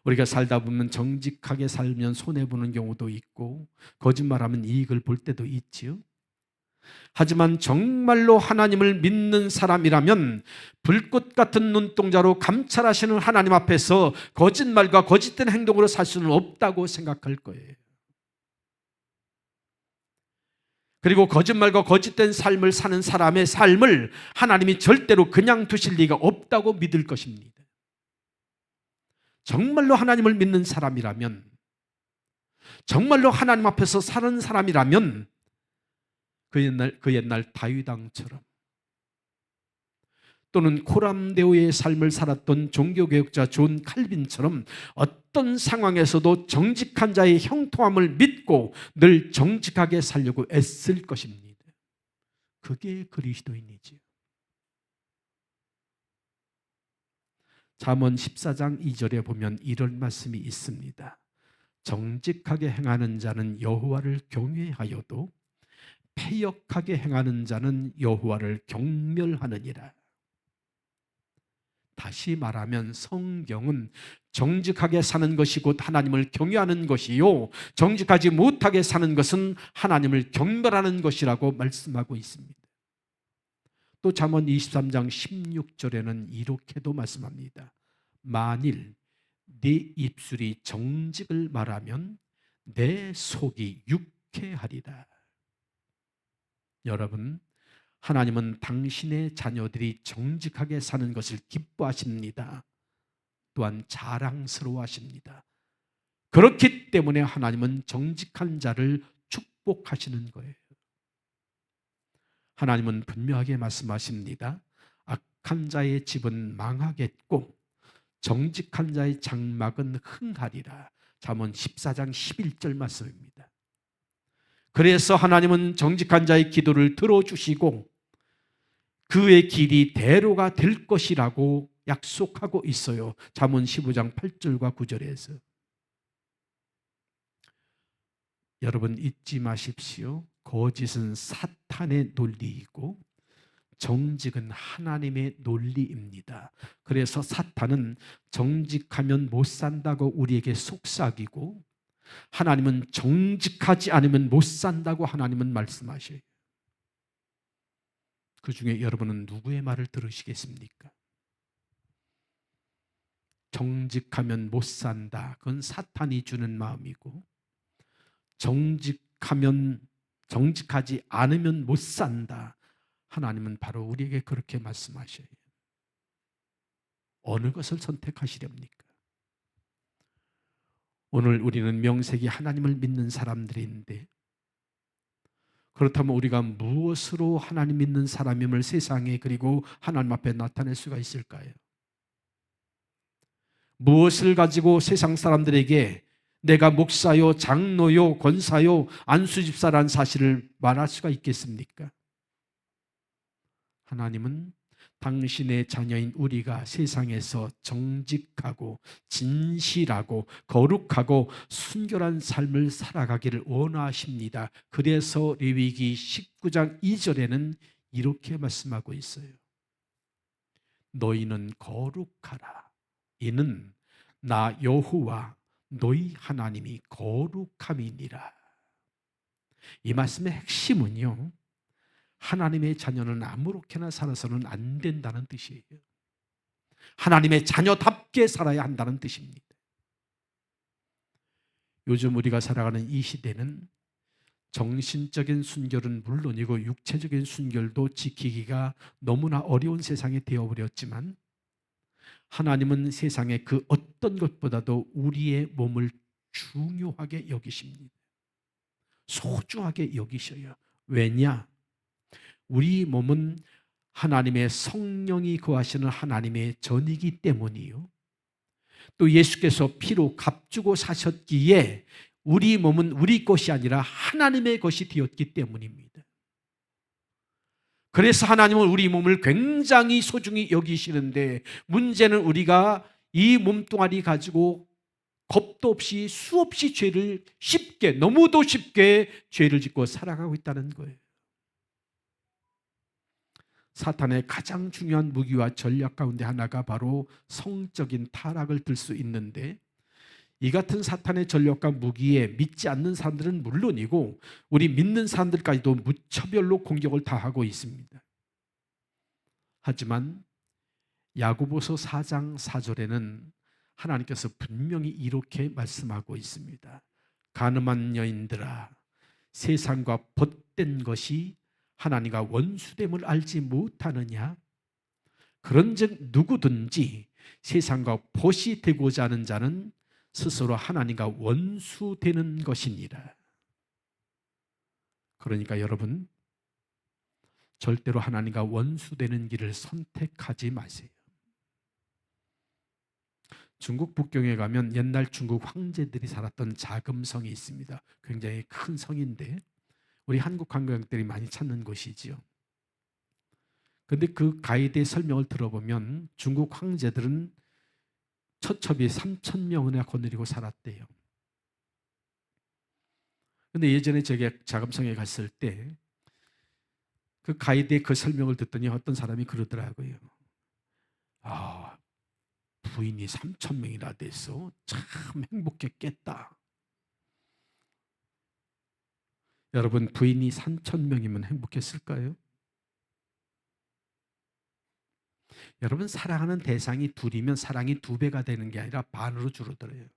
우리가 살다 보면 정직하게 살면 손해보는 경우도 있고 거짓말하면 이익을 볼 때도 있지요. 하지만 정말로 하나님을 믿는 사람이라면 불꽃 같은 눈동자로 감찰하시는 하나님 앞에서 거짓말과 거짓된 행동으로 살 수는 없다고 생각할 거예요. 그리고 거짓말과 거짓된 삶을 사는 사람의 삶을 하나님이 절대로 그냥 두실 리가 없다고 믿을 것입니다. 정말로 하나님을 믿는 사람이라면, 정말로 하나님 앞에서 사는 사람이라면 그 옛날 다윗 왕처럼, 또는 코람데오의 삶을 살았던 종교개혁자 존 칼빈처럼 어떤 상황에서도 정직한 자의 형통함을 믿고 늘 정직하게 살려고 애쓸 것입니다. 그게 그리스도인이지요. 잠언 14장 2절에 보면 이런 말씀이 있습니다. 정직하게 행하는 자는 여호와를 경외하여도 패역하게 행하는 자는 여호와를 경멸하느니라. 다시 말하면 성경은 정직하게 사는 것이 곧 하나님을 경외하는 것이요, 정직하지 못하게 사는 것은 하나님을 경멸하는 것이라고 말씀하고 있습니다. 또 잠언 23장 16절에는 이렇게도 말씀합니다. 만일 네 입술이 정직을 말하면 내 속이 유쾌하리라. 여러분, 하나님은 당신의 자녀들이 정직하게 사는 것을 기뻐하십니다. 또한 자랑스러워하십니다. 그렇기 때문에 하나님은 정직한 자를 축복하시는 거예요. 하나님은 분명하게 말씀하십니다. 악한 자의 집은 망하겠고 정직한 자의 장막은 흥하리라. 잠언 14장 11절 말씀입니다. 그래서 하나님은 정직한 자의 기도를 들어주시고 그의 길이 대로가 될 것이라고 약속하고 있어요. 잠언 15장 8절과 9절에서. 여러분 잊지 마십시오. 거짓은 사탄의 논리이고 정직은 하나님의 논리입니다. 그래서 사탄은 정직하면 못 산다고 우리에게 속삭이고 하나님은 정직하지 않으면 못 산다고 하나님은 말씀하셔요. 그 중에 여러분은 누구의 말을 들으시겠습니까? 정직하면 못 산다. 그건 사탄이 주는 마음이고 정직하지 않으면 못 산다. 하나님은 바로 우리에게 그렇게 말씀하셔요. 어느 것을 선택하시렵니까? 오늘 우리는 명색이 하나님을 믿는 사람들인데 그렇다면 우리가 무엇으로 하나님 믿는 사람임을 세상에 그리고 하나님 앞에 나타낼 수가 있을까요? 무엇을 가지고 세상 사람들에게 내가 목사요, 장로요, 권사요, 안수집사라는 사실을 말할 수가 있겠습니까? 하나님은 당신의 자녀인 우리가 세상에서 정직하고 진실하고 거룩하고 순결한 삶을 살아가기를 원하십니다. 그래서 레위기 19장 2절에는 이렇게 말씀하고 있어요. 너희는 거룩하라. 이는 나 여호와 너희 하나님이 거룩함이니라. 이 말씀의 핵심은요, 하나님의 자녀는 아무렇게나 살아서는 안 된다는 뜻이에요. 하나님의 자녀답게 살아야 한다는 뜻입니다. 요즘 우리가 살아가는 이 시대는 정신적인 순결은 물론이고 육체적인 순결도 지키기가 너무나 어려운 세상이 되어버렸지만 하나님은 세상의 그 어떤 것보다도 우리의 몸을 중요하게 여기십니다. 소중하게 여기셔요. 왜냐? 우리 몸은 하나님의 성령이 거하시는 하나님의 전이기 때문이요. 또 예수께서 피로 값주고 사셨기에 우리 몸은 우리 것이 아니라 하나님의 것이 되었기 때문입니다. 그래서 하나님은 우리 몸을 굉장히 소중히 여기시는데 문제는 우리가 이 몸뚱아리 가지고 겁도 없이 수없이 죄를 쉽게 너무도 쉽게 죄를 짓고 살아가고 있다는 거예요. 사탄의 가장 중요한 무기와 전략 가운데 하나가 바로 성적인 타락을 들 수 있는데 이 같은 사탄의 전략과 무기에 믿지 않는 사람들은 물론이고 우리 믿는 사람들까지도 무차별로 공격을 다하고 있습니다. 하지만 야고보서 4장 4절에는 하나님께서 분명히 이렇게 말씀하고 있습니다. 가늠한 여인들아, 세상과 벗된 것이 하나님과 원수됨을 알지 못하느냐? 그런즉 누구든지 세상과 벗이 되고자 하는 자는 스스로 하나님과 원수되는 것이니라. 그러니까 여러분, 절대로 하나님과 원수되는 길을 선택하지 마세요. 중국 북경에 가면 옛날 중국 황제들이 살았던 자금성이 있습니다. 굉장히 큰 성인데 우리 한국 관광객들이 많이 찾는 곳이지요. 그런데 그 가이드의 설명을 들어보면 중국 황제들은 처첩이 3,000명이나 거느리고 살았대요. 그런데 예전에 제가 자금성에 갔을 때 그 가이드의 그 설명을 듣더니 어떤 사람이 그러더라고요. 아, 부인이 3,000명이나 돼서 참 행복했겠다. 여러분, 부인이 3,000명이면 행복했을까요? 여러분, 사랑하는 대상이 둘이면 사랑이 2배가 되는 게 아니라 반으로 줄어들어요.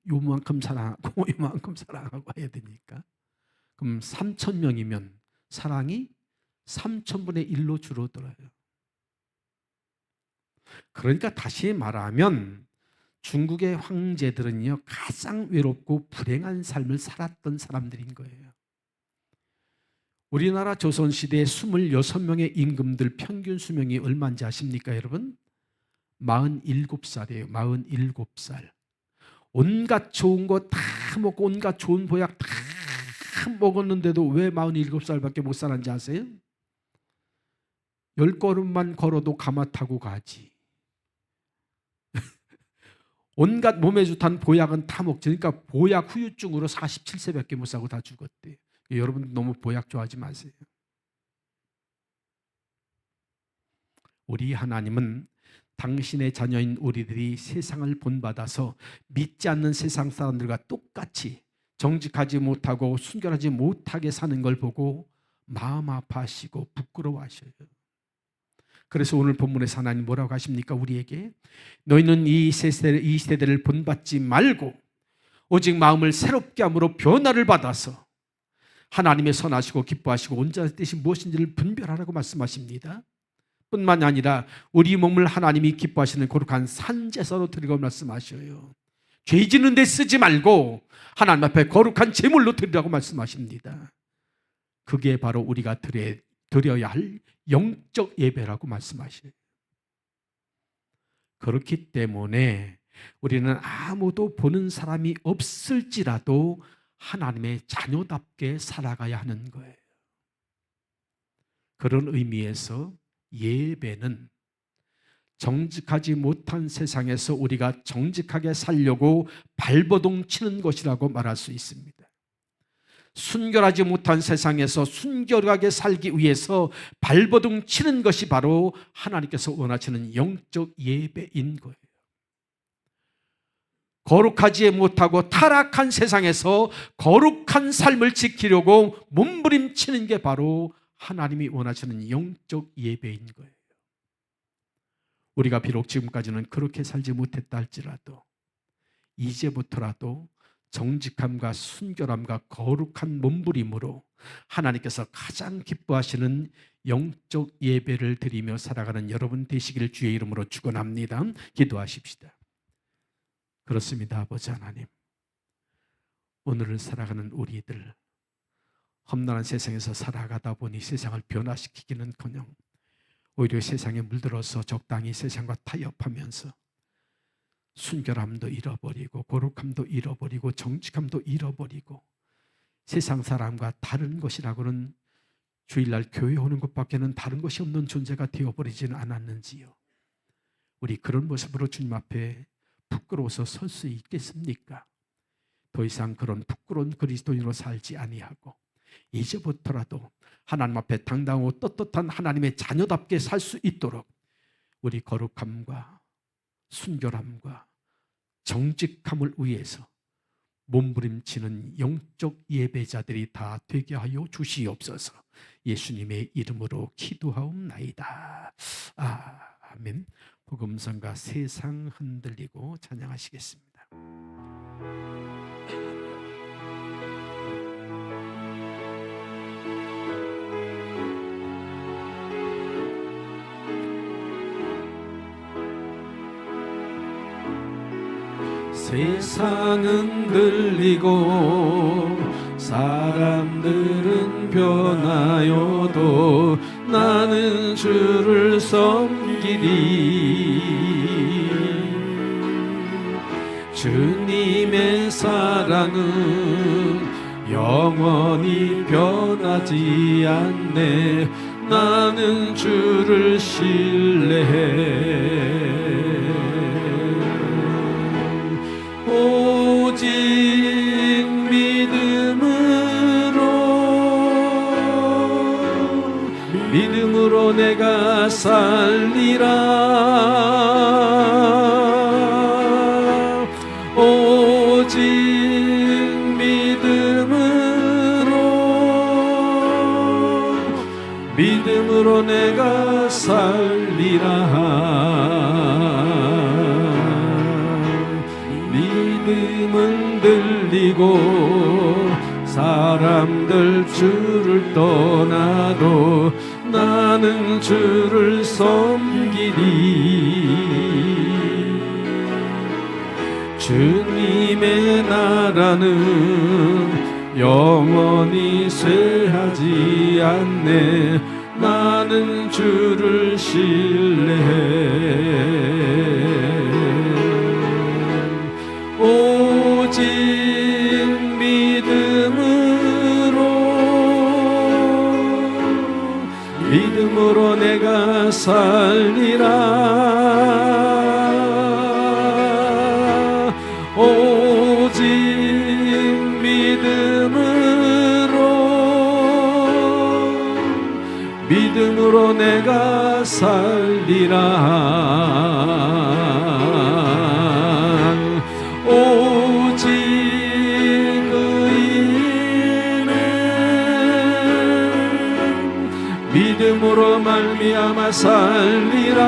요만큼 사랑하고 요만큼 사랑하고 해야 되니까. 그럼 3,000명이면 사랑이 3,000분의 1로 줄어들어요. 그러니까 다시 말하면 중국의 황제들은요 가장 외롭고 불행한 삶을 살았던 사람들인 거예요. 우리나라 조선시대에 26명의 임금들 평균 수명이 얼마인지 아십니까 여러분? 47살이에요. 47살. 온갖 좋은 거 다 먹고 온갖 좋은 보약 다 먹었는데도 왜 47살밖에 못 살았는지 아세요? 10걸음만 걸어도 가마 타고 가지. 온갖 몸에 좋다는 보약은 다 먹지. 그러니까 보약 후유증으로 47세밖에 못 사고 다 죽었대. 여러분 너무 보약 좋아하지 마세요. 우리 하나님은 당신의 자녀인 우리들이 세상을 본받아서 믿지 않는 세상 사람들과 똑같이 정직하지 못하고 순결하지 못하게 사는 걸 보고 마음 아파하시고 부끄러워하셔요. 그래서 오늘 본문에서 하나님 뭐라고 하십니까? 우리에게 너희는 이 세대를 본받지 말고 오직 마음을 새롭게 함으로 변화를 받아서 하나님의 선하시고 기뻐하시고 온전한 뜻이 무엇인지를 분별하라고 말씀하십니다. 뿐만 아니라 우리 몸을 하나님이 기뻐하시는 거룩한 산제사로 드리라고 말씀하셔요. 죄 짓는 데 쓰지 말고 하나님 앞에 거룩한 제물로 드리라고 말씀하십니다. 그게 바로 우리가 드려야 할 영적 예배라고 말씀하셔요. 그렇기 때문에 우리는 아무도 보는 사람이 없을지라도 하나님의 자녀답게 살아가야 하는 거예요. 그런 의미에서 예배는 정직하지 못한 세상에서 우리가 정직하게 살려고 발버둥 치는 것이라고 말할 수 있습니다. 순결하지 못한 세상에서 순결하게 살기 위해서 발버둥 치는 것이 바로 하나님께서 원하시는 영적 예배인 거예요. 거룩하지 못하고 타락한 세상에서 거룩한 삶을 지키려고 몸부림치는 게 바로 하나님이 원하시는 영적 예배인 거예요. 우리가 비록 지금까지는 그렇게 살지 못했다 할지라도 이제부터라도 정직함과 순결함과 거룩한 몸부림으로 하나님께서 가장 기뻐하시는 영적 예배를 드리며 살아가는 여러분 되시기를 주의 이름으로 축원합니다. 기도하십시다. 그렇습니다. 아버지 하나님, 오늘을 살아가는 우리들 험난한 세상에서 살아가다 보니 세상을 변화시키기는커녕 오히려 세상에 물들어서 적당히 세상과 타협하면서 순결함도 잃어버리고 거룩함도 잃어버리고 정직함도 잃어버리고 세상 사람과 다른 것이라고는 주일날 교회 오는 것밖에는 다른 것이 없는 존재가 되어버리지는 않았는지요. 우리 그런 모습으로 주님 앞에 부끄러워서 설 수 있겠습니까? 더 이상 그런 부끄러운 그리스도인으로 살지 아니하고 이제부터라도 하나님 앞에 당당하고 떳떳한 하나님의 자녀답게 살 수 있도록 우리 거룩함과 순결함과 정직함을 위해서 몸부림치는 영적 예배자들이 다 되게 하여 주시옵소서. 예수님의 이름으로 기도하옵나이다. 아멘. 복음성가 세상 흔들리고 찬양하시겠습니다. 세상은 들리고 사람들은 변하여도 나는 주를 섬기리. 주님의 사랑은 영원히 변하지 않네. 나는 주를 신뢰해. 오직 믿음으로 내가 살리라. 오직 믿음으로 내가 살리라. 믿음은 들리고 사람들 주를 떠나도 나는 주를 섬기리. 주님의 나라는 영원히 쇠하지 않네. 나는 주를 신뢰해. 오직 믿음으로 내가 살리라. 오직 믿음으로 내가 살리라. 오직 의인은 믿음으로 말미암아 살리라.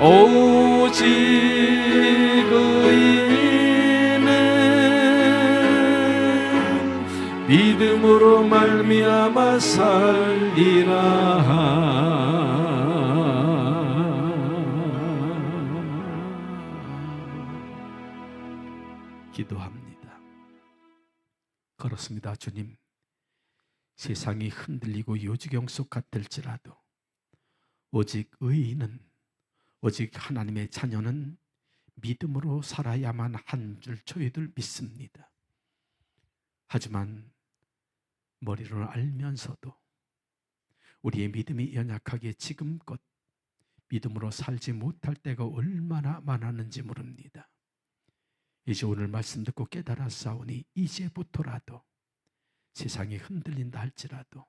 오직 의인은 믿음으로 말미암아 살리라. 기도합니다. 그렇습니다. 주님, 세상이 흔들리고 요지경 속 같을지라도 오직 의인은, 오직 하나님의 자녀는 믿음으로 살아야만 한 줄 저희들 믿습니다. 하지만 머리로 알면서도 우리의 믿음이 연약하게 지금껏 믿음으로 살지 못할 때가 얼마나 많았는지 모릅니다. 이제 오늘 말씀 듣고 깨달았사오니 이제부터라도 세상이 흔들린다 할지라도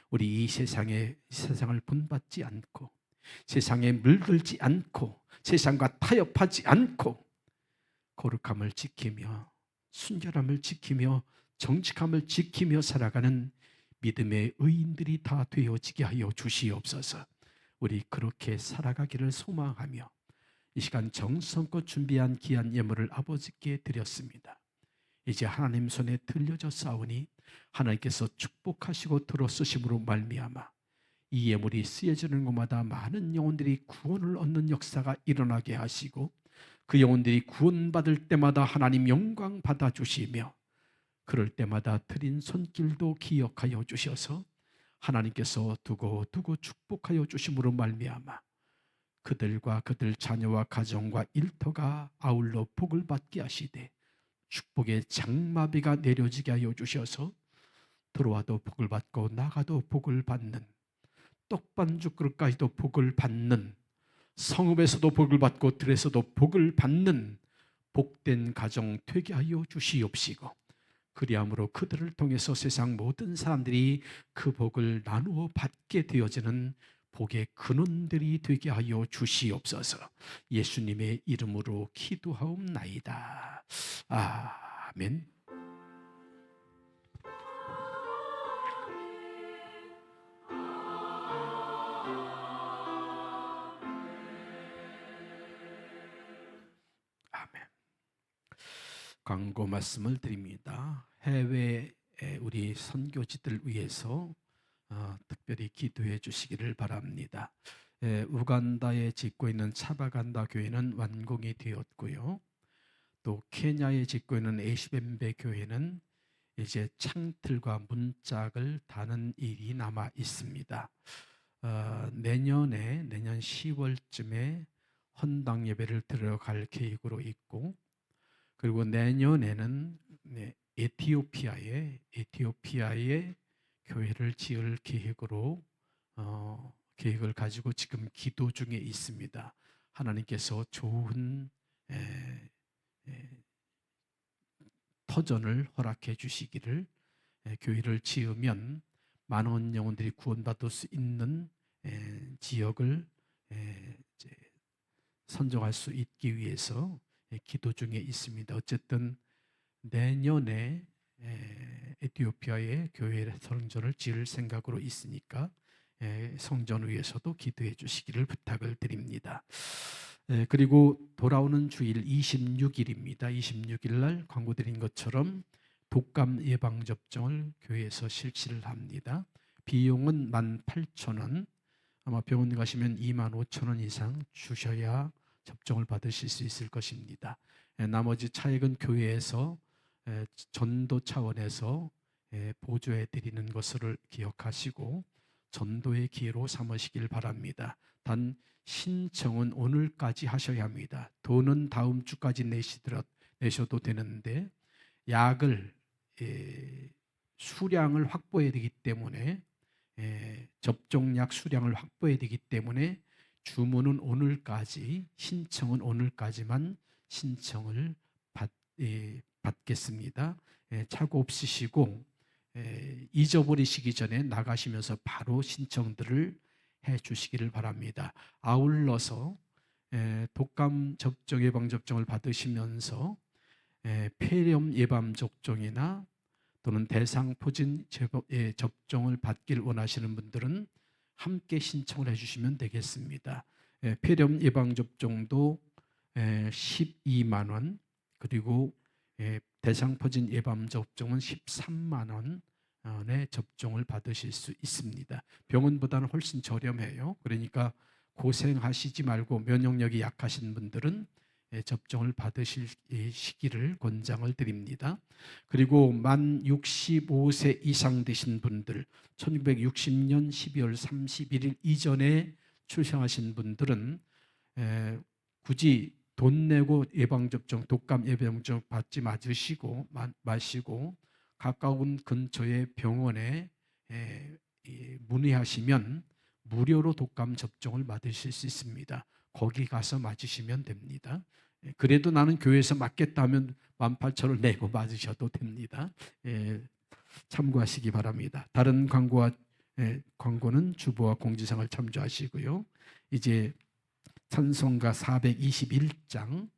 우리 이 세상을 분받지 않고 세상에 물들지 않고 세상과 타협하지 않고 거룩함을 지키며 순결함을 지키며 정직함을 지키며 살아가는 믿음의 의인들이 다 되어지게 하여 주시옵소서. 우리 그렇게 살아가기를 소망하며 이 시간 정성껏 준비한 귀한 예물을 아버지께 드렸습니다. 이제 하나님 손에 들려졌사오니 하나님께서 축복하시고 들어 쓰심으로 말미암아 이 예물이 쓰여지는 곳마다 많은 영혼들이 구원을 얻는 역사가 일어나게 하시고 그 영혼들이 구원받을 때마다 하나님 영광 받아주시며 그럴 때마다 드린 손길도 기억하여 주셔서 하나님께서 두고 축복하여 주심으로 말미암아 그들과 그들 자녀와 가정과 일터가 아울러 복을 받게 하시되 축복의 장마비가 내려지게 하여 주셔서 들어와도 복을 받고 나가도 복을 받는, 떡반죽 그릇까지도 복을 받는, 성읍에서도 복을 받고 들에서도 복을 받는 복된 가정 되게 하여 주시옵시고 그리함으로 그들을 통해서 세상 모든 사람들이 그 복을 나누어 받게 되어지는 복의 근원들이 되게 하여 주시옵소서. 예수님의 이름으로 기도하옵나이다. 아멘. 아멘. 광고 말씀을 드립니다. 해외 우리 선교지들 위해서 특별히 기도해 주시기를 바랍니다. 우간다에 짓고 있는 차바간다 교회는 완공이 되었고요. 또 케냐에 짓고 있는 에시벤베 교회는 이제 창틀과 문짝을 다는 일이 남아 있습니다. 내년 10월쯤에 헌당 예배를 들어갈 계획으로 있고 그리고 내년에는 에티오피아에 교회를 지을 계획을 가지고 지금 기도 중에 있습니다. 하나님께서 좋은 터전을 허락해 주시기를 교회를 지으면 많은 영혼들이 구원받을 수 있는 지역을 선정할 수 있기 위해서 기도 중에 있습니다. 어쨌든 내년에 에티오피아에 교회 성전을 지을 생각으로 있으니까 성전 위에서도 기도해 주시기를 부탁을 드립니다. 그리고 돌아오는 주일 26일입니다. 26일 날 광고드린 것처럼 독감 예방접종을 교회에서 실시를 합니다. 비용은 18,000원, 아마 병원 가시면 25,000원 이상 주셔야 접종을 받으실 수 있을 것입니다. 나머지 차액은 교회에서 전도 차원에서 보조해 드리는 것을 기억하시고 전도의 기회로 삼으시길 바랍니다. 단 신청은 오늘까지 하셔야 합니다. 돈은 다음 주까지 내셔도 되는데 약을 수량을 확보해야 되기 때문에 접종약 수량을 확보해야 되기 때문에 주문은 오늘까지, 신청은 오늘까지만 신청을 받겠습니다. 착오 없으시고 잊어버리시기 전에 나가시면서 바로 신청들을 해 주시기를 바랍니다. 아울러서 독감 접종 예방 접종을 받으시면서 폐렴 예방 접종이나 또는 대상포진 접종을 받길 원하시는 분들은 함께 신청을 해주시면 되겠습니다. 폐렴 예방 접종도 12만 원, 그리고 대상포진 예방 접종은 13만 원의 접종을 받으실 수 있습니다. 병원보다는 훨씬 저렴해요. 그러니까 고생하시지 말고 면역력이 약하신 분들은 접종을 받으실 시기를 권장을 드립니다. 그리고 만 65세 이상 되신 분들, 1960년 12월 31일 이전에 출생하신 분들은 굳이 돈 내고 예방접종, 독감 예방접종 받지 마시고 가까운 근처의 병원에 문의하시면 무료로 독감 접종을 받으실 수 있습니다. 거기 가서 맞으시면 됩니다. 그래도 나는 교회에서 맞겠다 하면 18,000원 내고 맞으셔도 됩니다. 참고하시기 바랍니다. 다른 광고는 주보와 공지사항을 참조하시고요. 이제 찬송가 421장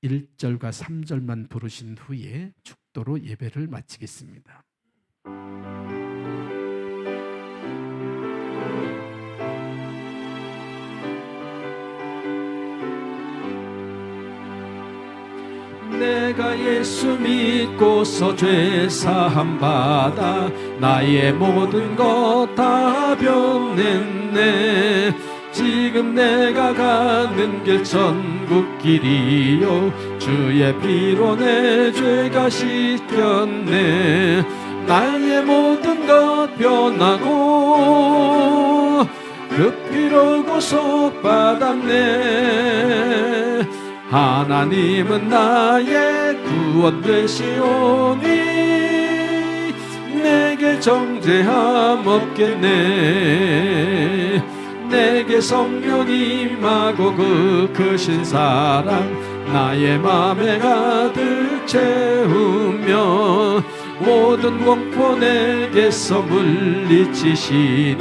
1절과 3절만 부르신 후에 축도로 예배를 마치겠습니다. 내가 예수 믿고서 죄 사함 받아 나의 모든 것 다 변했네. 지금 내가 가는 길 천국 길이요 주의 피로 내 죄가 씻겼네. 나의 모든 것 변하고 그 피로 구속받았네. 하나님은 나의 구원 되시오니 내게 정죄함 없겠네. 내게 성령 임하고 그 크신 사랑 나의 맘에 가득 채우며 모든 공포 내게서 물리치시니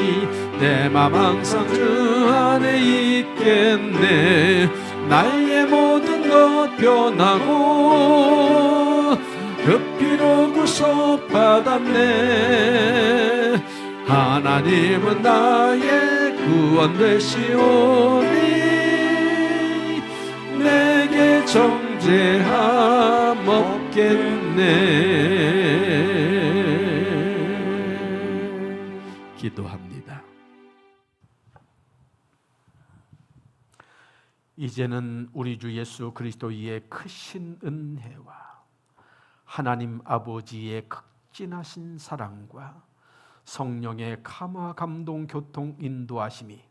내 맘 항상 주 안에 있겠네. 나의 모든 것 변하고 그 피로 구속받았네. 하나님은 나의 구원 되시오니 내게 정죄함 없겠네. 기도합니다. 이제는 우리 주 예수 그리스도의 크신 은혜와 하나님 아버지의 극진하신 사랑과 성령의 감화 감동 교통 인도하심이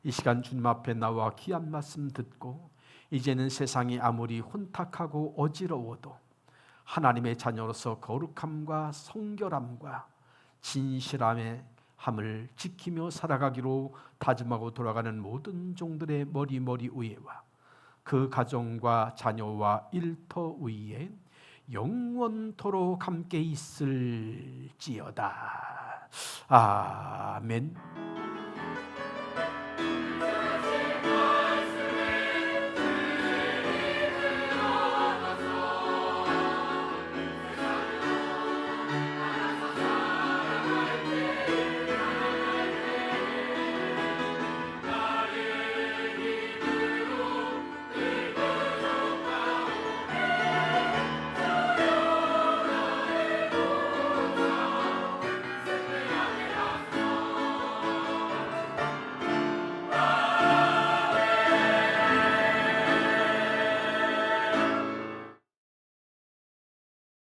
이 시간 주님 앞에 나와 귀한 말씀 듣고 이제는 세상이 아무리 혼탁하고 어지러워도 하나님의 자녀로서 거룩함과 성결함과 진실함의 함을 지키며 살아가기로 다짐하고 돌아가는 모든 종들의 머리 위에와 그 가정과 자녀와 일터 위에 영원토록 함께 있을지어다. 아멘.